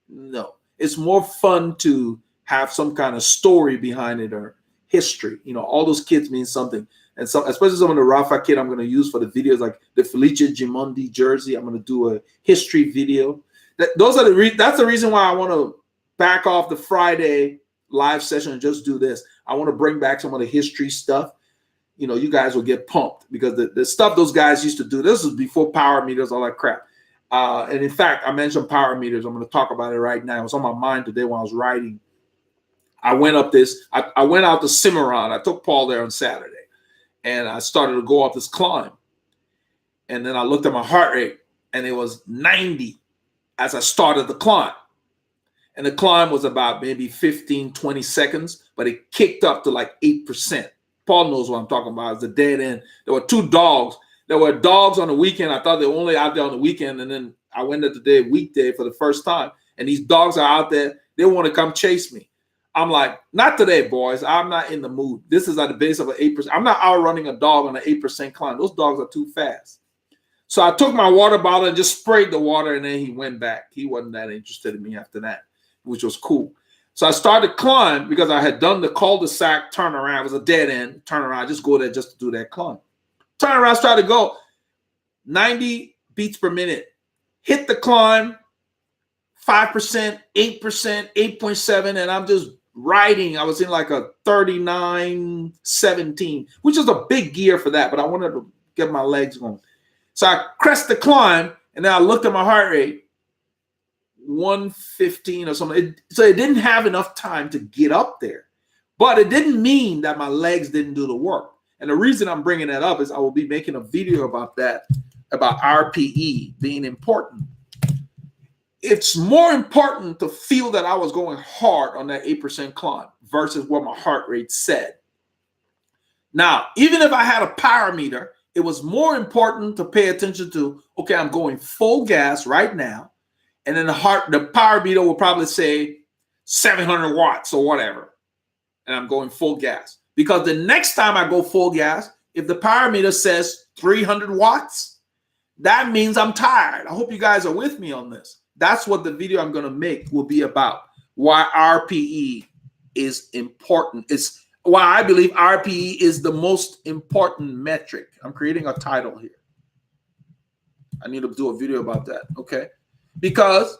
A: No. It's more fun to have some kind of story behind it or history. You know, all those kits mean something. And so, especially some of the Rafa kit I'm going to use for the videos, like the Felice Gimondi jersey. I'm going to do a history video. That's the reason why I want to back off the Friday live session and just do this. I want to bring back some of the history stuff. You know, you guys will get pumped because the stuff those guys used to do, this was before power meters, all that crap. And in fact, I mentioned power meters. I'm going to talk about it right now. It was on my mind today when I was writing. I went up this. I went out to Cimarron. I took Paul there on Saturday, and I started to go up this climb. And then I looked at my heart rate, and it was 90 as I started the climb. And the climb was about maybe 15, 20 seconds, but it kicked up to like 8%. Paul knows what I'm talking about. It's a dead end. There were 2 dogs. There were dogs on the weekend. I thought they were only out there on the weekend, and then I went at the day weekday for the first time, and these dogs are out there. They want to come chase me. I'm like, not today, boys. I'm not in the mood. This is at the base of an 8%. I'm not outrunning a dog on an 8% climb. Those dogs are too fast. So I took my water bottle and just sprayed the water, and then he went back. He wasn't that interested in me after that, which was cool. So I started to climb because I had done the cul-de-sac turnaround. It was a dead end turnaround. Just go there just to do that climb. Turn around, started to go 90 beats per minute. Hit the climb, 5%, 8%, 8.7, and I'm just riding. I was in like a 39.17, which is a big gear for that, but I wanted to get my legs going. So I crest the climb, and then I looked at my heart rate, 115 or something. So it didn't have enough time to get up there, but it didn't mean that my legs didn't do the work. And the reason I'm bringing that up is I will be making a video about that, about RPE being important. It's more important to feel that I was going hard on that 8% climb versus what my heart rate said. Now, even if I had a power meter, it was more important to pay attention to, okay, I'm going full gas right now. And then the power meter will probably say 700 watts or whatever. And I'm going full gas. Because the next time I go full gas, if the power meter says 300 watts, that means I'm tired. I hope you guys are with me on this. That's what the video I'm going to make will be about. Why RPE is important. It's why I believe RPE is the most important metric. I'm creating a title here. I need to do a video about that, okay? Because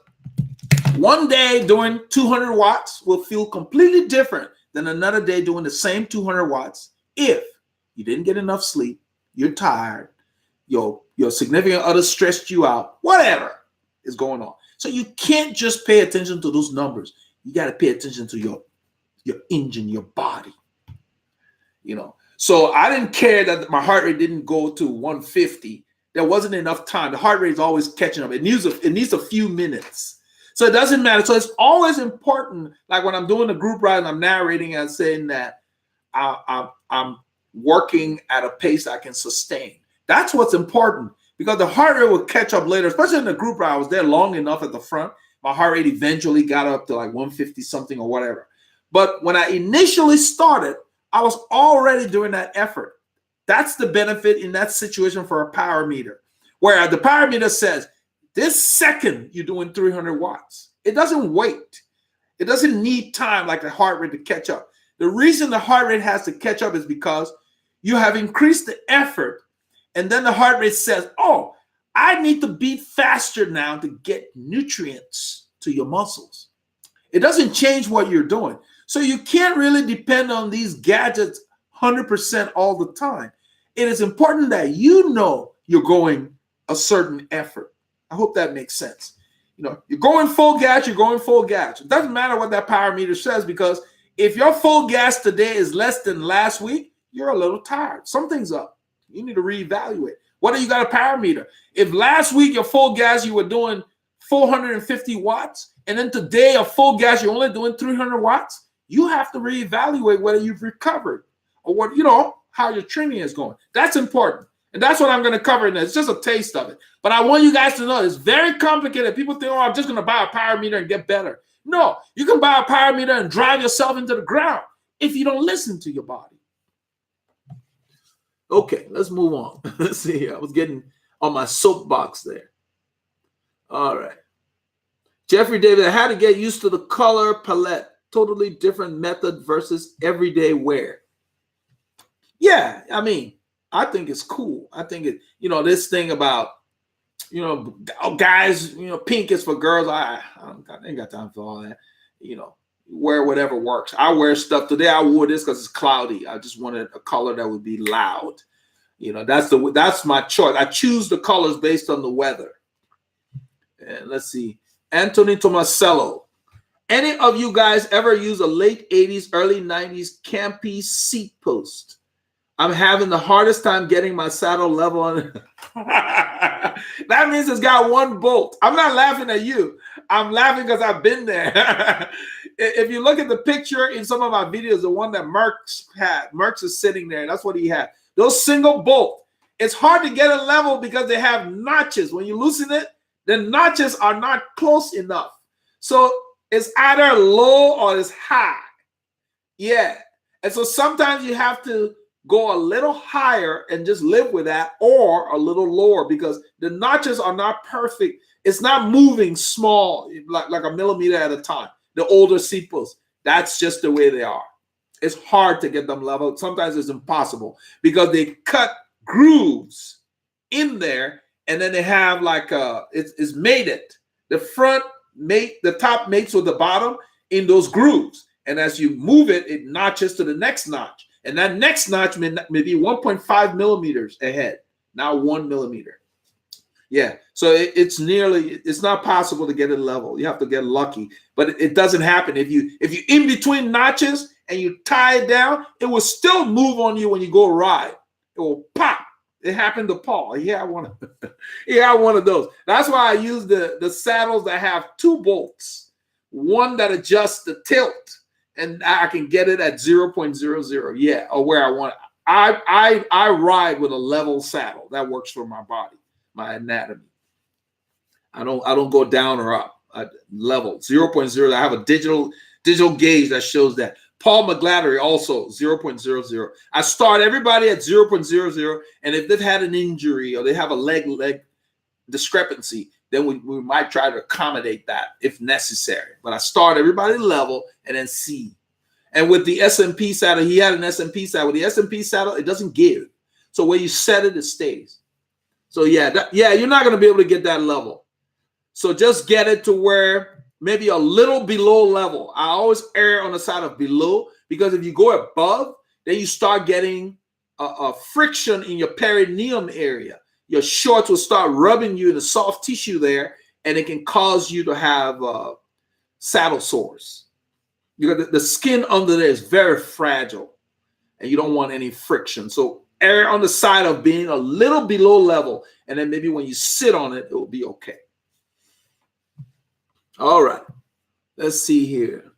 A: one day doing 200 watts will feel completely different than another day doing the same 200 watts if you didn't get enough sleep, you're tired, your significant other stressed you out, whatever is going on. So you can't just pay attention to those numbers. You got to pay attention to your engine, your body. You know, so I didn't care that my heart rate didn't go to 150. There wasn't enough time. The heart rate is always catching up. It needs a few minutes. So it doesn't matter. So it's always important. Like when I'm doing a group ride and I'm narrating and saying that I'm working at a pace I can sustain. That's what's important, because the heart rate will catch up later, especially in the group ride. I was there long enough at the front. My heart rate eventually got up to like 150 something or whatever. But when I initially started, I was already doing that effort. That's the benefit in that situation for a power meter, where the power meter says, this second you're doing 300 watts. It doesn't wait. It doesn't need time like the heart rate to catch up. The reason the heart rate has to catch up is because you have increased the effort, and then the heart rate says, oh, I need to beat faster now to get nutrients to your muscles. It doesn't change what you're doing. So you can't really depend on these gadgets 100% all the time. It is important that you know you're going a certain effort. I hope that makes sense. You know, you're going full gas, you're going full gas. It doesn't matter what that power meter says, because if your full gas today is less than last week, you're a little tired. Something's up. You need to reevaluate. What do you got a power meter? If last week your full gas you were doing 450 watts, and then today a full gas you're only doing 300 watts, you have to reevaluate whether you've recovered or what, you know, how your training is going. That's important. And that's what I'm going to cover in there. It's just a taste of it. But I want you guys to know it's very complicated. People think, oh, I'm just going to buy a power meter and get better. No, you can buy a power meter and drive yourself into the ground if you don't listen to your body. Okay, let's move on. Let's see here. I was getting on my soapbox there. All right. Jeffrey David, I had to get used to the color palette. Totally different method versus everyday wear. Yeah, I mean, I think it's cool. I think it, you know, this thing about, you know, guys, you know, pink is for girls. I ain't got time for all that. You know, wear whatever works. I wear stuff today. I wore this because it's cloudy. I just wanted a color that would be loud. You know, that's my choice. I choose the colors based on the weather. And let's see, Anthony Tomasello. Any of you guys ever use a late 80s, early 90s Campy seat post? I'm having the hardest time getting my saddle level on it. That means it's got one bolt. I'm not laughing at you. I'm laughing because I've been there. If you look at the picture in some of my videos, the one that Merckx had, Merckx is sitting there. That's what he had. Those single bolt. It's hard to get a level because they have notches. When you loosen it, the notches are not close enough. So it's either low or it's high. Yeah. And so sometimes you have to go a little higher and just live with that, or a little lower, because the notches are not perfect. It's not moving small, like a millimeter at a time. The older seat posts, that's just the way they are. It's hard to get them level. Sometimes it's impossible because they cut grooves in there, and then they have like it's mated. The front mate, the top mates with the bottom in those grooves, and as you move it, it notches to the next notch. And that next notch may be 1.5 millimeters ahead, now 1 millimeter. Yeah, so it's not possible to get it level. You have to get lucky, but it doesn't happen. If you in between notches and you tie it down, it will still move on you when you go ride. It will pop. It happened to Paul. He had one of those. That's why I use the saddles that have two bolts, one that adjusts the tilt, and I can get it at 0.00, yeah, or where I want it. I ride with a level saddle. That works for my body, my anatomy. I don't go down or up. Level 0.0. I have a digital gauge that shows that. Paul McGlattery also 0.00. I start everybody at 0.00, and if they've had an injury or they have a leg discrepancy, then we might try to accommodate that if necessary. But I start everybody level and then see. And with the SMP saddle, he had an SMP saddle. With the SMP saddle, it doesn't give. So where you set it, it stays. So yeah, you're not going to be able to get that level. So just get it to where maybe a little below level. I always err on the side of below, because if you go above, then you start getting a friction in your perineum area. Your shorts will start rubbing you in the soft tissue there, and it can cause you to have saddle sores. Because the skin under there is very fragile, and you don't want any friction. So err on the side of being a little below level, and then maybe when you sit on it, it will be okay. All right, let's see here.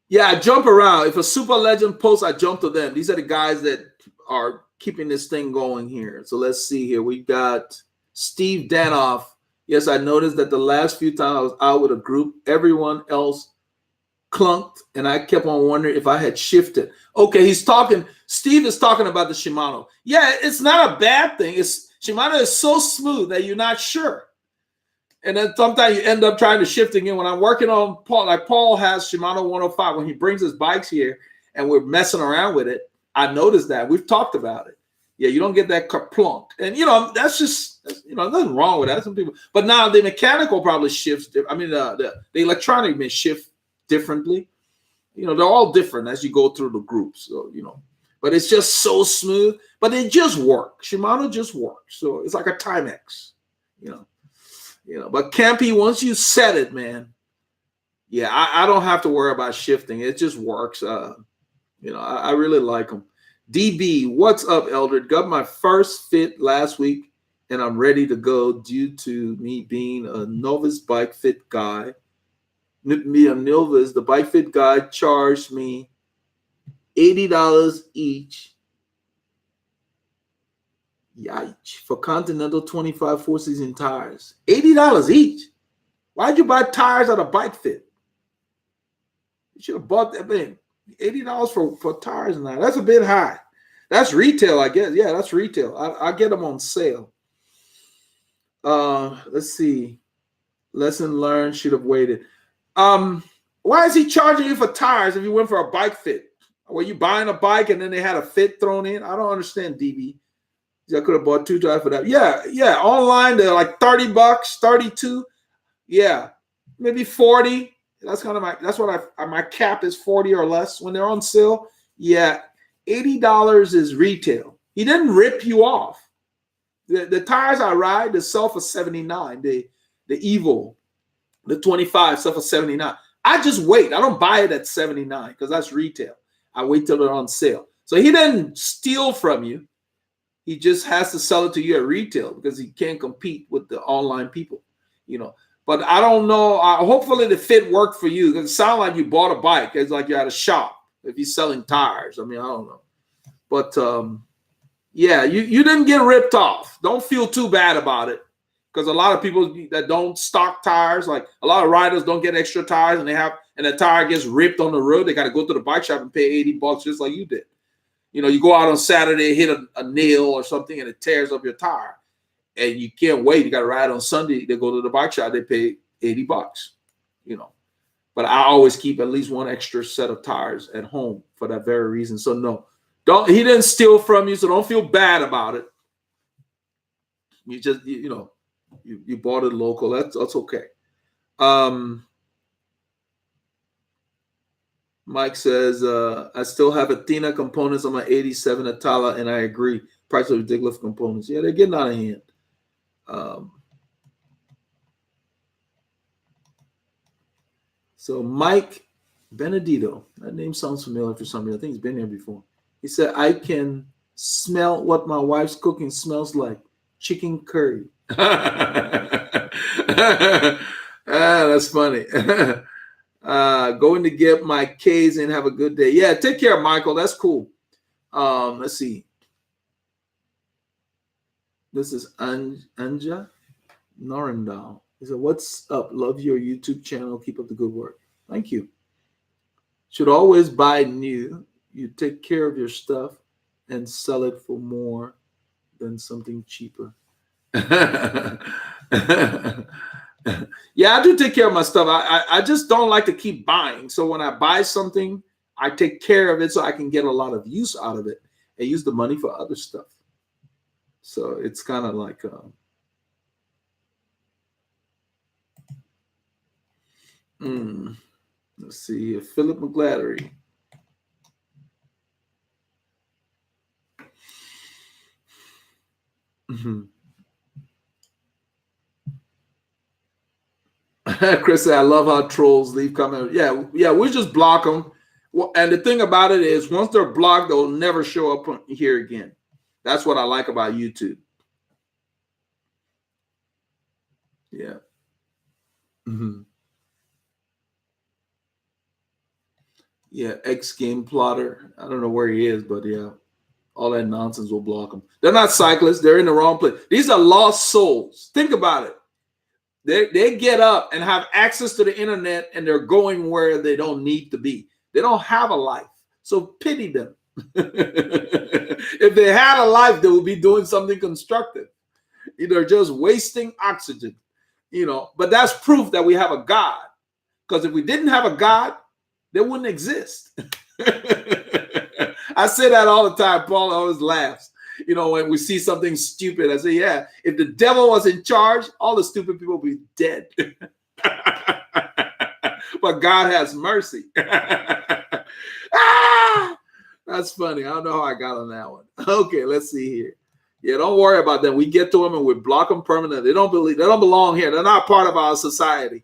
A: Yeah, I jump around. If a super legend posts, I jump to them. These are the guys that are keeping this thing going here. So let's see here. We got Steve Danoff. Yes, I noticed that the last few times I was out with a group, everyone else clunked, and I kept on wondering if I had shifted. Okay, Steve is talking about the Shimano. Yeah, it's not a bad thing. Shimano is so smooth that you're not sure. And then sometimes you end up trying to shift again. When I'm working on Paul, like Paul has Shimano 105, when he brings his bikes here and we're messing around with it, I noticed that. We've talked about it. Yeah, you don't get that plunk. And, that's nothing wrong with that. Some people, but now the mechanical probably shifts. I mean, the electronic may shift differently. They're all different as you go through the groups. So, but it's just so smooth. But it just works. Shimano just works. So it's like a Timex, But Campy, once you set it, man, yeah, I don't have to worry about shifting. It just works. I really like them. DB, what's up, Eldred? Got my first fit last week, and I'm ready to go due to me being a novice bike fit guy. The bike fit guy charged me $80 each. Yikes. For Continental 25 4-season tires. $80 each. Why'd you buy tires at a bike fit? You should have bought that thing. $80 for tires now. That's a bit high. That's retail, I guess. Yeah, that's retail. I get them on sale. Let's see. Lesson learned, should have waited. Why is he charging you for tires if you went for a bike fit? Were you buying a bike and then they had a fit thrown in? I don't understand, DB. I could have bought 2 tires for that. Yeah. Online, they're like $30, 32. Yeah, maybe 40. That's what my cap is, 40 or less when they're on sale. Yeah, $80 is retail. He didn't rip you off. The tires I ride, they sell for $79. The Evo, The 25 stuff for 79. I just wait. I don't buy it at 79 because that's retail. I wait till they're on sale. So he didn't steal from you. He just has to sell it to you at retail because he can't compete with the online people, you know. But I don't know. Hopefully the fit worked for you because it sounds like you bought a bike. It's like you're at a shop if he's selling tires. I mean, I don't know. But yeah, you didn't get ripped off. Don't feel too bad about it because a lot of people that don't stock tires, like a lot of riders don't get extra tires and the tire gets ripped on the road. They got to go to the bike shop and pay $80 just like you did. You know, you go out on Saturday, hit a nail or something, and it tears up your tire. And you can't wait. You got to ride on Sunday. They go to the bike shop. They pay $80, you know. But I always keep at least one extra set of tires at home for that very reason. So, no. He didn't steal from you, so don't feel bad about it. You just, you know, you bought it local. That's okay. Mike says, I still have Athena components on my 87 Atala, and I agree. Price of ridiculous components. Yeah, they're getting out of hand. So Mike Benedito, that name sounds familiar for some reason. I think he's been here before. He said, I can smell what my wife's cooking smells like. Chicken curry. That's funny. Going to get my K's and have a good day. Yeah, take care, Michael. That's cool. Let's see. This is Anja Norendal. He said, what's up? Love your YouTube channel. Keep up the good work. Thank you. Should always buy new. You take care of your stuff and sell it for more than something cheaper. Yeah, I do take care of my stuff. I just don't like to keep buying. So when I buy something, I take care of it so I can get a lot of use out of it and use the money for other stuff. So it's kind of like let's see, Phillip McGlattery. Chris said, I love how trolls leave comments. Yeah, we just block them. Well, and the thing about it is, once they're blocked, they'll never show up here again. That's what I like about YouTube. Yeah. Yeah, X Game Plotter. I don't know where he is, but yeah, all that nonsense will block them. They're not cyclists. They're in the wrong place. These are lost souls. Think about it. They get up and have access to the internet, and they're going where they don't need to be. They don't have a life. So pity them. If they had a life, they would be doing something constructive. They're just wasting oxygen, you know. But that's proof that we have a God. Because if we didn't have a God, they wouldn't exist. I say that all the time. Paul always laughs. You know, when we see something stupid, I say, yeah, if the devil was in charge, all the stupid people would be dead. But God has mercy. That's funny. I don't know how I got on that one. Okay, let's see here. Yeah, don't worry about them. We get to them and we block them permanently. They don't belong here. They're not part of our society.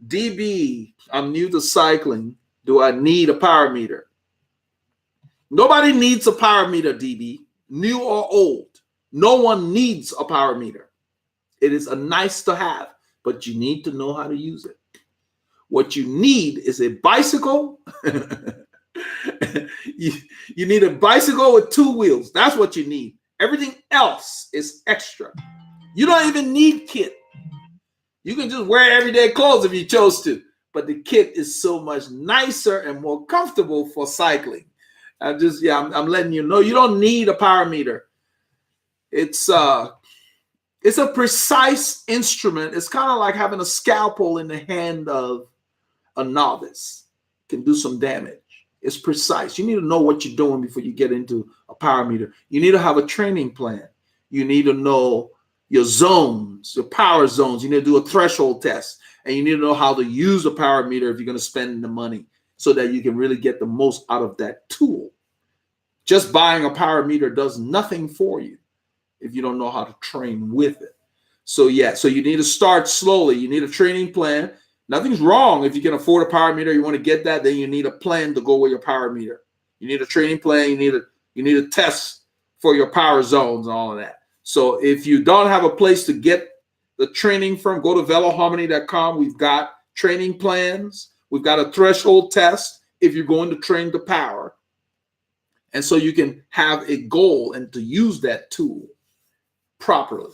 A: DB, I'm new to cycling. Do I need a power meter? Nobody needs a power meter, DB, new or old. No one needs a power meter. It is a nice to have, but you need to know how to use it. What you need is a bicycle. You need a bicycle with 2 wheels. That's what you need. Everything else is extra. You don't even need kit. You can just wear everyday clothes if you chose to, but the kit is so much nicer and more comfortable for cycling. I'm letting you know you don't need a power meter. It's a precise instrument. It's kind of like having a scalpel in the hand of a novice. It can do some damage. It's precise. You need to know what you're doing before you get into a power meter. You need to have a training plan. You need to know your zones, your power zones. You need to do a threshold test, and you need to know how to use a power meter if you're going to spend the money so that you can really get the most out of that tool. Just buying a power meter does nothing for you if you don't know how to train with it. So yeah, so you need to start slowly. You need a training plan. Nothing's wrong if you can afford a power meter. You want to get that, then you need a plan to go with your power meter. You need a training plan. You need a test for your power zones and all of that. So if you don't have a place to get the training from, go to veloharmony.com. We've got training plans. We've got a threshold test if you're going to train the power. And so you can have a goal and to use that tool properly.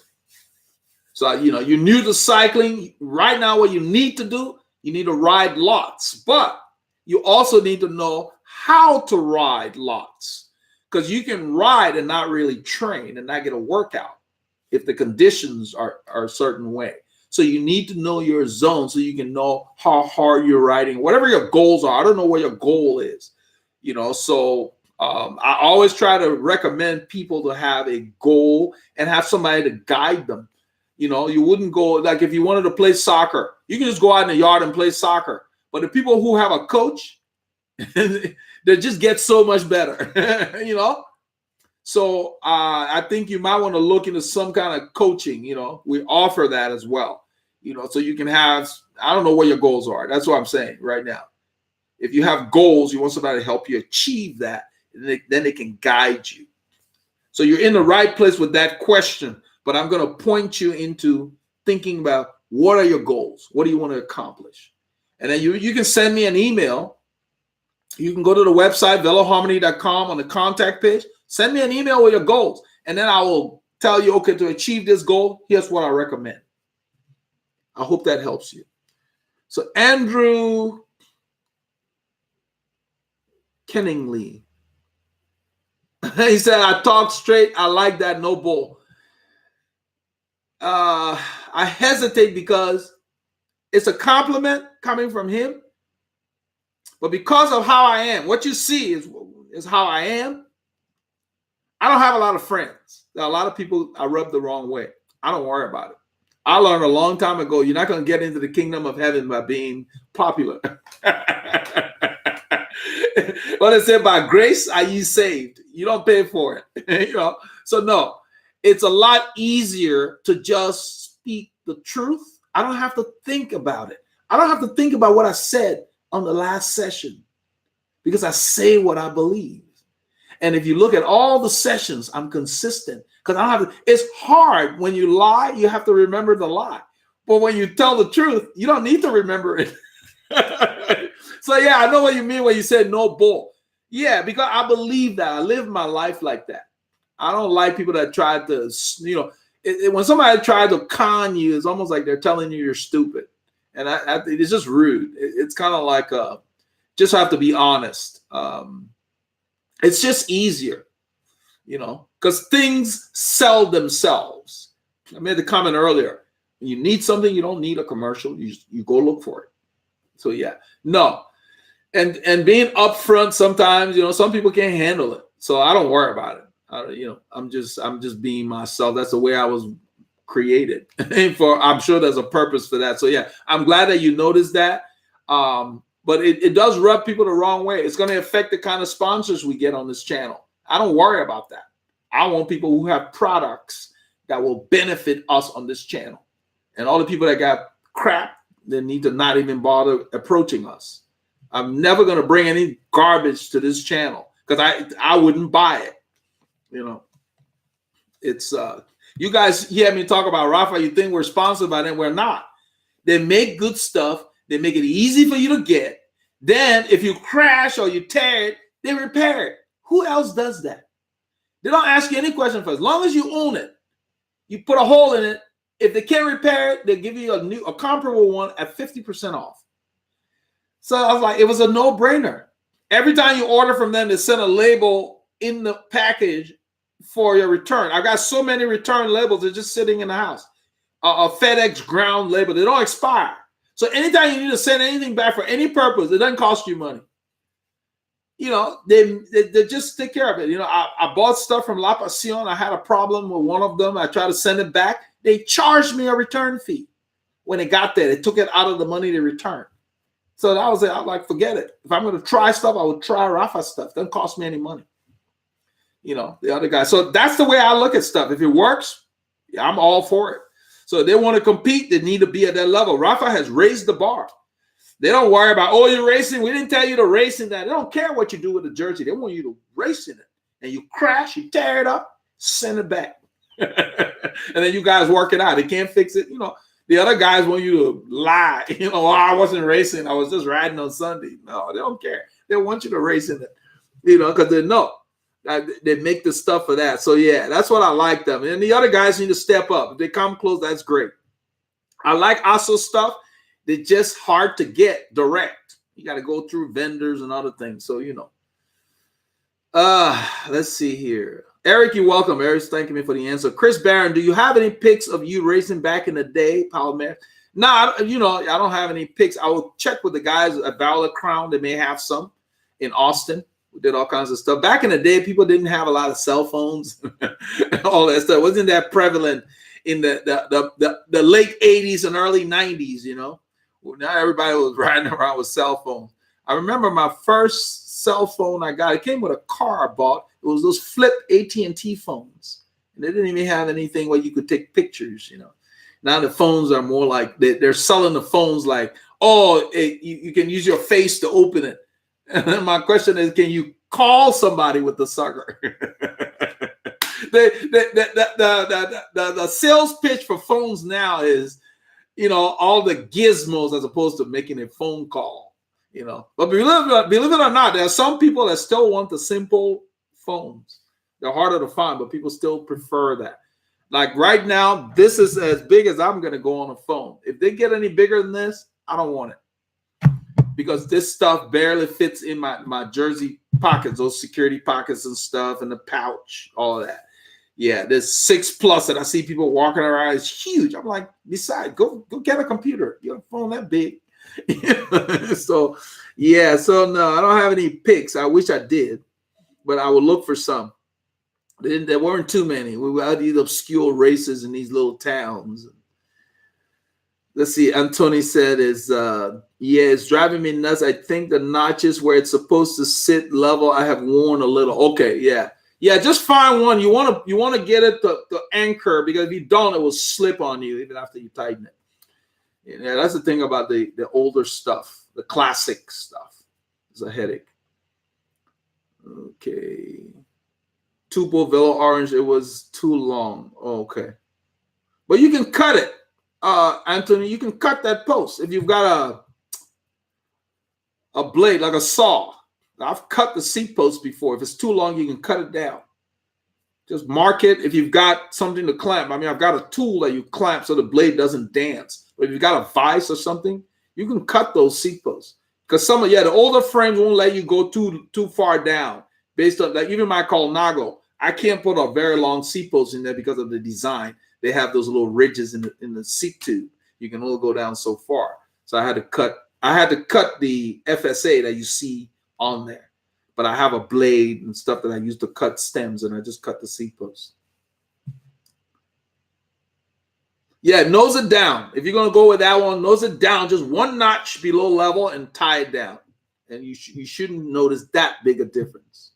A: So, you're new to cycling. Right now, what you need to do, you need to ride lots. But you also need to know how to ride lots. Because you can ride and not really train and not get a workout if the conditions are a certain way. So you need to know your zone so you can know how hard you're riding, whatever your goals are. I don't know what your goal is, so I always try to recommend people to have a goal and have somebody to guide them. You wouldn't go, like if you wanted to play soccer, you can just go out in the yard and play soccer. But the people who have a coach, they just get so much better, So I think you might want to look into some kind of coaching. We offer that as well, so you can have, I don't know what your goals are. That's what I'm saying right now. If you have goals, you want somebody to help you achieve that, and then they can guide you. So you're in the right place with that question, but I'm going to point you into thinking about what are your goals? What do you want to accomplish? And then you can send me an email. You can go to the website, veloharmony.com, on the contact page. Send me an email with your goals, and then I will tell you, okay, to achieve this goal, here's what I recommend. I hope that helps you. So Andrew Kenningley, he said, I talk straight. I like that, no bull. I hesitate because it's a compliment coming from him, but because of how I am, what you see is how I am. I don't have a lot of friends. There are a lot of people I rub the wrong way. I don't worry about it. I learned a long time ago, you're not going to get into the kingdom of heaven by being popular. What it said, by grace are you saved. You don't pay for it. So no, it's a lot easier to just speak the truth. I don't have to think about it. I don't have to think about what I said on the last session because I say what I believe. And if you look at all the sessions, I'm consistent because I don't have to. It's hard when you lie, you have to remember the lie. But when you tell the truth, you don't need to remember it. So yeah, I know what you mean when you said no bull. Yeah, because I believe that. I live my life like that. I don't like people that try to, when somebody tries to con you, it's almost like they're telling you you're stupid. And it's just rude. It's kind of like, just have to be honest. It's just easier, because things sell themselves. I made the comment earlier. When you need something, you don't need a commercial. You go look for it. So yeah, no. And being upfront sometimes, some people can't handle it. So I don't worry about it. I'm just being myself. That's the way I was created. I'm sure there's a purpose for that. So yeah, I'm glad that you noticed that. But it does rub people the wrong way. It's going to affect the kind of sponsors we get on this channel. I don't worry about that. I want people who have products that will benefit us on this channel. And all the people that got crap, they need to not even bother approaching us. I'm never going to bring any garbage to this channel because I wouldn't buy it. It's you guys hear me talk about Rafa, you think we're sponsored by them. We're not. They make good stuff. They make it easy for you to get. Then if you crash or you tear it, they repair it. Who else does that? They don't ask you any question for as long as you own it. You put a hole in it. If they can't repair it, they give you a comparable one at 50% off. So I was like, it was a no-brainer. Every time you order from them, they send a label in the package for your return. I got so many return labels, they're just sitting in the house. A FedEx ground label, they don't expire. So anytime you need to send anything back for any purpose, it doesn't cost you money. They just take care of it. I bought stuff from La Pasión. I had a problem with one of them. I tried to send it back. They charged me a return fee. When it got there, they took it out of the money they returned. So that was it. I was like, forget it. If I'm going to try stuff, I would try Rafa stuff. It doesn't cost me any money. The other guy. So that's the way I look at stuff. If it works, yeah, I'm all for it. So if they want to compete, they need to be at that level. Rafa has raised the bar. They don't worry about, oh, you're racing. We didn't tell you to race in that. They don't care what you do with the jersey. They want you to race in it. And you crash, you tear it up, send it back. And then you guys work it out. They can't fix it. The other guys want you to lie. Oh, I wasn't racing. I was just riding on Sunday. No, they don't care. They want you to race in it, because they know. They make the stuff for that. So, yeah, that's what I like them. And the other guys need to step up. If they come close, that's great. I like ASO stuff. They're just hard to get direct. You got to go through vendors and other things. So, let's see here. Eric, you're welcome. Eric's thanking me for the answer. Chris Barron, do you have any pics of you racing back in the day, Palmer? No, I don't have any pics. I will check with the guys at Valor Crown. They may have some in Austin. We did all kinds of stuff. Back in the day, people didn't have a lot of cell phones. All that stuff wasn't that prevalent in the late 80s and early 90s, Now everybody was riding around with cell phones. I remember my first cell phone I got. It came with a car I bought. It was those flip AT&T phones. And they didn't even have anything where you could take pictures, Now the phones are more like, they're selling the phones like, oh, you can use your face to open it. And then my question is, can you call somebody with the sucker? The sales pitch for phones now is, all the gizmos as opposed to making a phone call, But believe it or not, there are some people that still want the simple phones. They're harder to find, but people still prefer that. Like right now, this is as big as I'm going to go on a phone. If they get any bigger than this, I don't want it. Because this stuff barely fits in my jersey pockets, those security pockets and stuff, and the pouch, all of that. Yeah, this 6+ that I see people walking around is huge. I'm like, besides, go get a computer. You have a phone that big. So no, I don't have any pics. I wish I did, but I will look for some. There weren't too many. We were at these obscure races in these little towns. Let's see. Anthony said it's driving me nuts. I think the notches where it's supposed to sit level, I have worn a little. Okay, yeah. Just find one. You want to get it to anchor, because if you don't, it will slip on you even after you tighten it. Yeah, that's the thing about the older stuff, the classic stuff. It's a headache. Okay. Tupo Velo Orange. It was too long. Okay, but you can cut it. Anthony, you can cut that post if you've got a blade like a saw. I've cut the seat post before. If it's too long, you can cut it down. Just mark it. If you've got something to clamp, I've got a tool that you clamp so the blade doesn't dance. But if you've got a vise or something, you can cut those seat posts. Because the older frames won't let you go too far down. Based on that, even my Colnago, I can't put a very long seat post in there because of the design. They have those little ridges in the seat tube. You can only go down so far. So I had to cut the FSA that you see on there. But I have a blade and stuff that I use to cut stems, and I just cut the seat post. Yeah, nose it down. If you're going to go with that one, nose it down just one notch below level and tie it down. And you shouldn't notice that big a difference.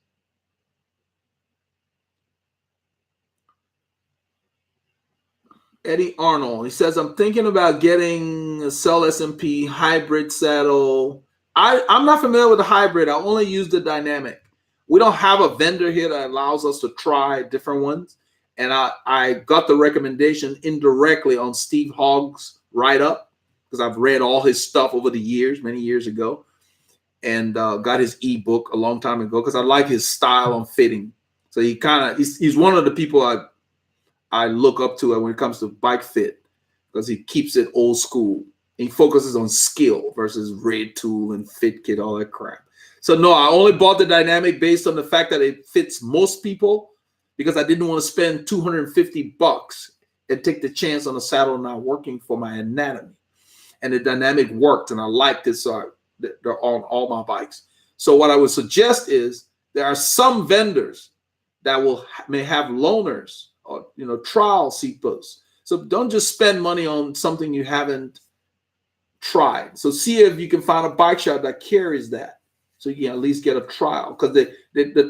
A: Eddie Arnold, he says, I'm thinking about getting a Cell SMP hybrid saddle. I'm not familiar with the hybrid. I only use the dynamic. We don't have a vendor here that allows us to try different ones. And I got the recommendation indirectly on Steve Hogg's write-up, because I've read all his stuff over the years, many years ago, and got his ebook a long time ago because I like his style on fitting. So he's one of the people I look up to when it comes to bike fit, because he keeps it old school. He focuses on skill versus red tool and fit kit, all that crap. So no, I only bought the dynamic based on the fact that it fits most people, because I didn't want to spend $250 and take the chance on a saddle not working for my anatomy. And the dynamic worked, and I liked it, so they're on all my bikes. So what I would suggest is there are some vendors that may have loaners or trial seat posts. So don't just spend money on something you haven't tried. So see if you can find a bike shop that carries that, so you can at least get a trial. Because the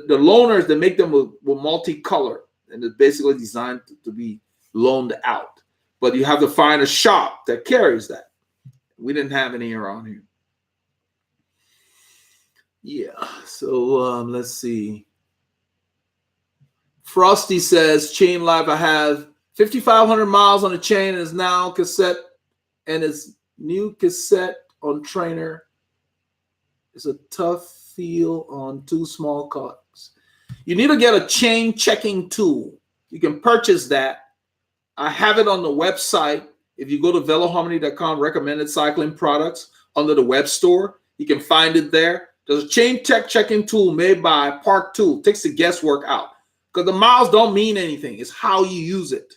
A: loaners, they make them with multicolor, and they're basically designed to be loaned out. but you have to find a shop that carries that. We didn't have any around here. Yeah, so let's see. Frosty says, Chain Life, I have 5,500 miles on the chain and is now cassette, and its new cassette on trainer. It's a tough feel on 2 small cogs. You need to get a chain checking tool. You can purchase that. I have it on the website. If you go to veloharmony.com, recommended cycling products under the web store, you can find it there. There's a chain checking tool made by Park Tool. Takes the guesswork out because the miles don't mean anything. It's how you use it,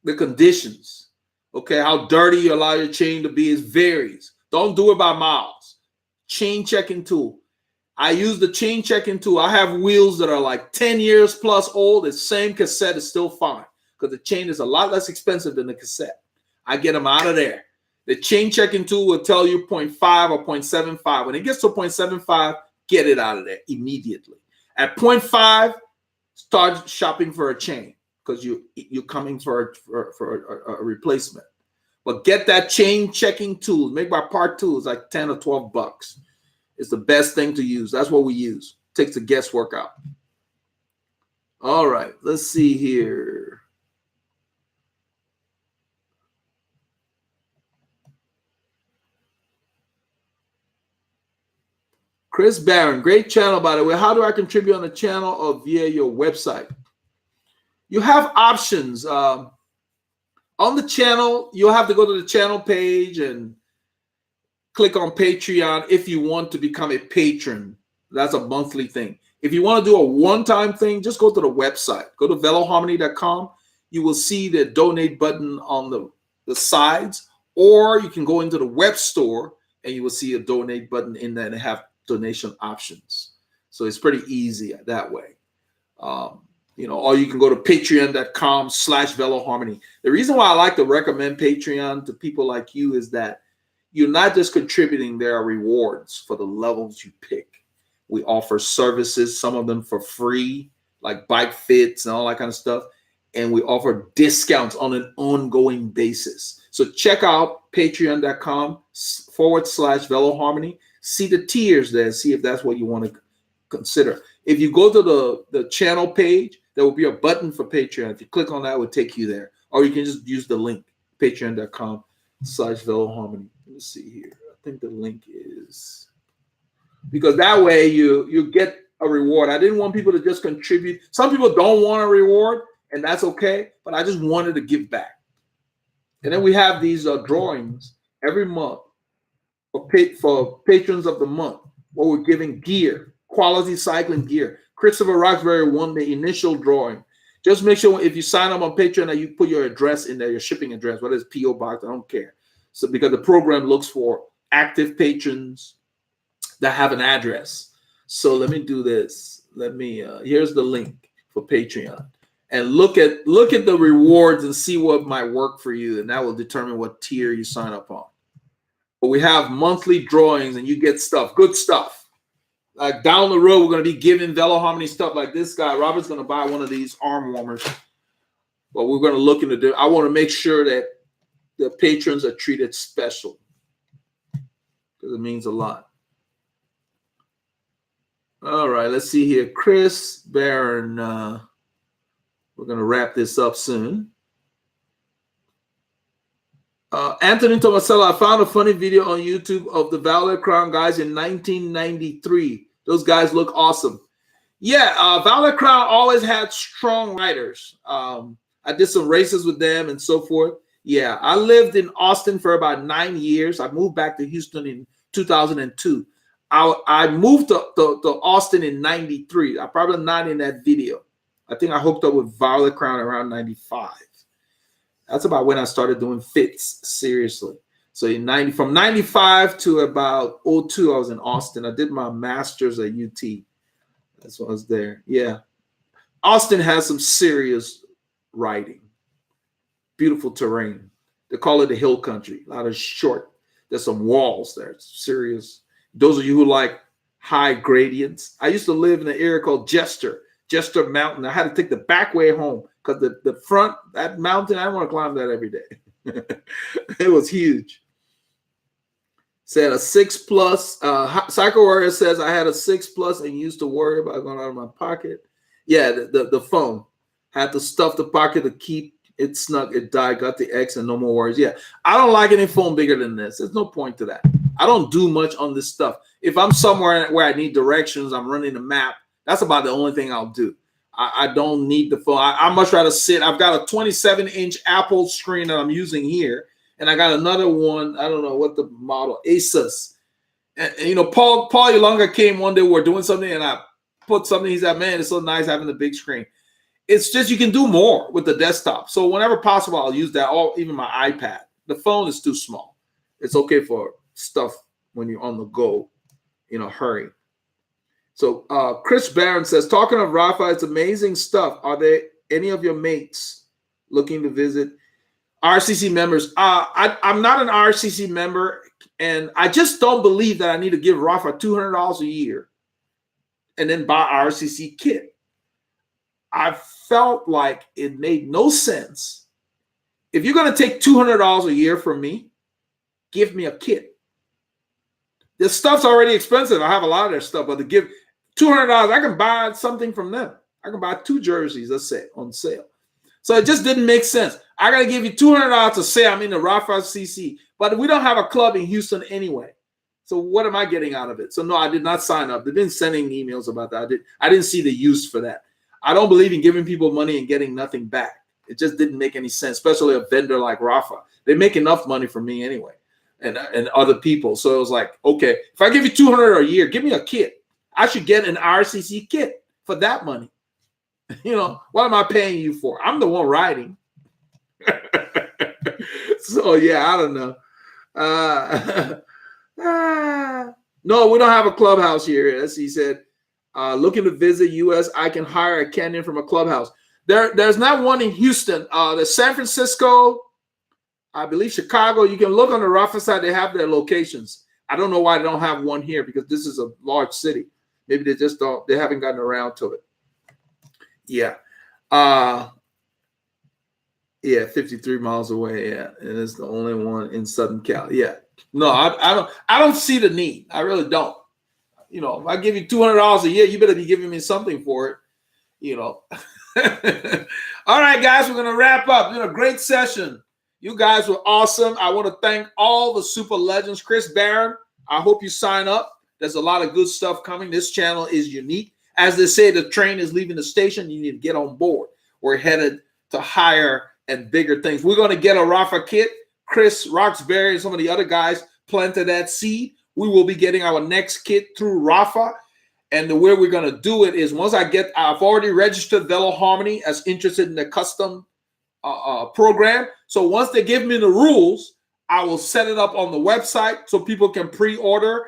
A: the conditions. Okay, how dirty you allow your chain to be varies. Don't do it by miles. Chain checking tool. I use the chain checking tool. I have wheels that are like 10 years plus old. The same cassette is still fine because the chain is a lot less expensive than the cassette. I get them out of there. The chain checking tool will tell you 0.5 or 0.75. When it gets to 0.75, get it out of there immediately. At 0.5, start shopping for a chain because you're coming for a replacement. But get that chain checking tool. Made by Park Tool. It's like 10 or 12 bucks. It's the best thing to use. That's what we use. Takes the guesswork out. All right, let's see here. Chris Barron, great channel, by the way. How do I contribute on the channel or via your website? You have options. On the channel, you'll have to go to the channel page and click on Patreon if you want to become a patron. That's a monthly thing. If you want to do a one-time thing, just go to the website. Go to veloharmony.com. You will see the donate button on the sides, or you can go into the web store and you will see a donate button in there and have donation options. So it's pretty easy that way. Or you can go to patreon.com/veloharmony. The reason why I like to recommend Patreon to people like you is that you're not just contributing. There are rewards for the levels you pick. We offer services, some of them for free, like bike fits and all that kind of stuff. And we offer discounts on an ongoing basis. So check out patreon.com/veloharmony. See the tiers there. See if that's what you want to consider. If you go to the channel page, there will be a button for Patreon. If you click on that, it will take you there. Or you can just use the link, patreon.com/veloharmony. Let's see here. I think the link is, because that way you get a reward. I didn't want people to just contribute. Some people don't want a reward, and that's okay. But I just wanted to give back. And then we have these drawings every month for patrons of the month, where we're giving gear, quality cycling gear. Christopher Roxbury won the initial drawing. Just make sure if you sign up on Patreon that you put your address in there, your shipping address, whether it's P.O. Box, I don't care. So because the program looks for active patrons that have an address. So let me do this. Here's the link for Patreon. And look at the rewards and see what might work for you, and that will determine what tier you sign up on. But we have monthly drawings, and you get good stuff. Like down the road, we're going to be giving Veloharmony stuff like this guy. Robert's going to buy one of these arm warmers. But we're going to look into I want to make sure that the patrons are treated special because it means a lot. All right, let's see here. Chris Barron. We're going to wrap this up soon. Anthony Tomasello, I found a funny video on YouTube of the Violet Crown guys in 1993. Those guys look awesome. Yeah, Violet Crown always had strong riders. I did some races with them and so forth. Yeah, I lived in Austin for about 9 years. I moved back to Houston in 2002. I moved to Austin in 93. I'm probably not in that video. I think I hooked up with Violet Crown around 95. That's about when I started doing fits seriously. So from 95 to about 02, I was in Austin. I did my master's at UT. That's when I was there. Yeah. Austin has some serious riding. Beautiful terrain. They call it the hill country. A lot of short. There's some walls there. It's serious. Those of you who like high gradients. I used to live in an area called Jester Mountain. I had to take the back way home because the front, that mountain, I want to climb that every day. It was huge. Said a 6+. Cycle Warrior says I had a 6+ and used to worry about going out of my pocket. Yeah, the phone had to stuff the pocket to keep it snug. It died, got the X, and no more worries. Yeah, I don't like any phone bigger than this. There's no point to that. I don't do much on this stuff. If I'm somewhere where I need directions, I'm running a map. That's about the only thing I'll do. I don't need the phone. I much rather sit. I've got a 27-inch Apple screen that I'm using here. And I got another one. I don't know what the model, Asus. And you know, Paul Yolanga came one day. We're doing something, and I put something. He said, "Man, it's so nice having the big screen." It's just you can do more with the desktop. So whenever possible, I'll use that. Or even my iPad. The phone is too small. It's okay for stuff when you're on the go, in a hurry. So Chris Barron says, "Talking of Rafa, it's amazing stuff. Are there any of your mates looking to visit?" RCC members. I'm not an RCC member, and I just don't believe that I need to give Rafa $200 a year and then buy RCC kit. I felt like it made no sense. If you're going to take $200 a year from me, give me a kit. This stuff's already expensive. I have a lot of their stuff, but to give $200, I can buy something from them. I can buy 2 jerseys, let's say, on sale. So it just didn't make sense. I got to give you $200 to say I'm in the Rafa CC, but we don't have a club in Houston anyway. So what am I getting out of it? So no, I did not sign up. They've been sending emails about that. I didn't see the use for that. I don't believe in giving people money and getting nothing back. It just didn't make any sense, especially a vendor like Rafa. They make enough money from me anyway, and other people. So it was like, okay, if I give you $200 a year, give me a kit. I should get an RCC kit for that money. You know, what am I paying you for? I'm the one riding. So, yeah, I don't know. No, we don't have a clubhouse here. As he said, looking to visit U.S., I can hire a Kenyan from a clubhouse. There's not one in Houston. There's San Francisco, I believe Chicago. You can look on the Rafa side. They have their locations. I don't know why they don't have one here because this is a large city. Maybe they just don't. They haven't gotten around to it. Yeah. 53 miles away. Yeah. And it's the only one in Southern Cal. Yeah. No, I don't see the need. I really don't. You know, if I give you $200 a year, you better be giving me something for it. You know. All right, guys, we're going to wrap up. It's been a great session. You guys were awesome. I want to thank all the super legends. Chris Barron, I hope you sign up. There's a lot of good stuff coming. This channel is unique. As they say, the train is leaving the station. You need to get on board. We're headed to higher and bigger things. We're going to get a Rafa kit. Chris Roxbury and some of the other guys planted that seed. We will be getting our next kit through Rafa. And the way we're going to do it is once I've already registered Veloharmony as interested in the custom program. So once they give me the rules, I will set it up on the website so people can pre-order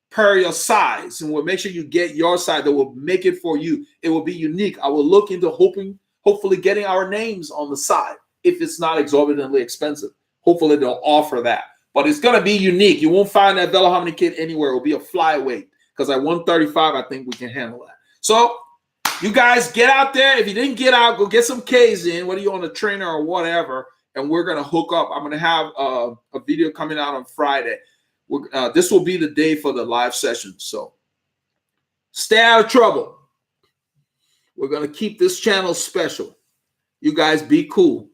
A: per your size, and we'll make sure you get your size that will make it for you. It will be unique. I will look into hopefully getting our names on the side if it's not exorbitantly expensive. Hopefully they'll offer that, but it's going to be unique. You won't find that Veloharmony kit anywhere. It will be a flyweight because at 135, I think we can handle that. So you guys get out there. If you didn't get out, go get some K's in, whether you're on a trainer or whatever, and we're going to hook up. I'm going to have a video coming out on Friday. This will be the day for the live session. So stay out of trouble. We're going to keep this channel special. You guys be cool.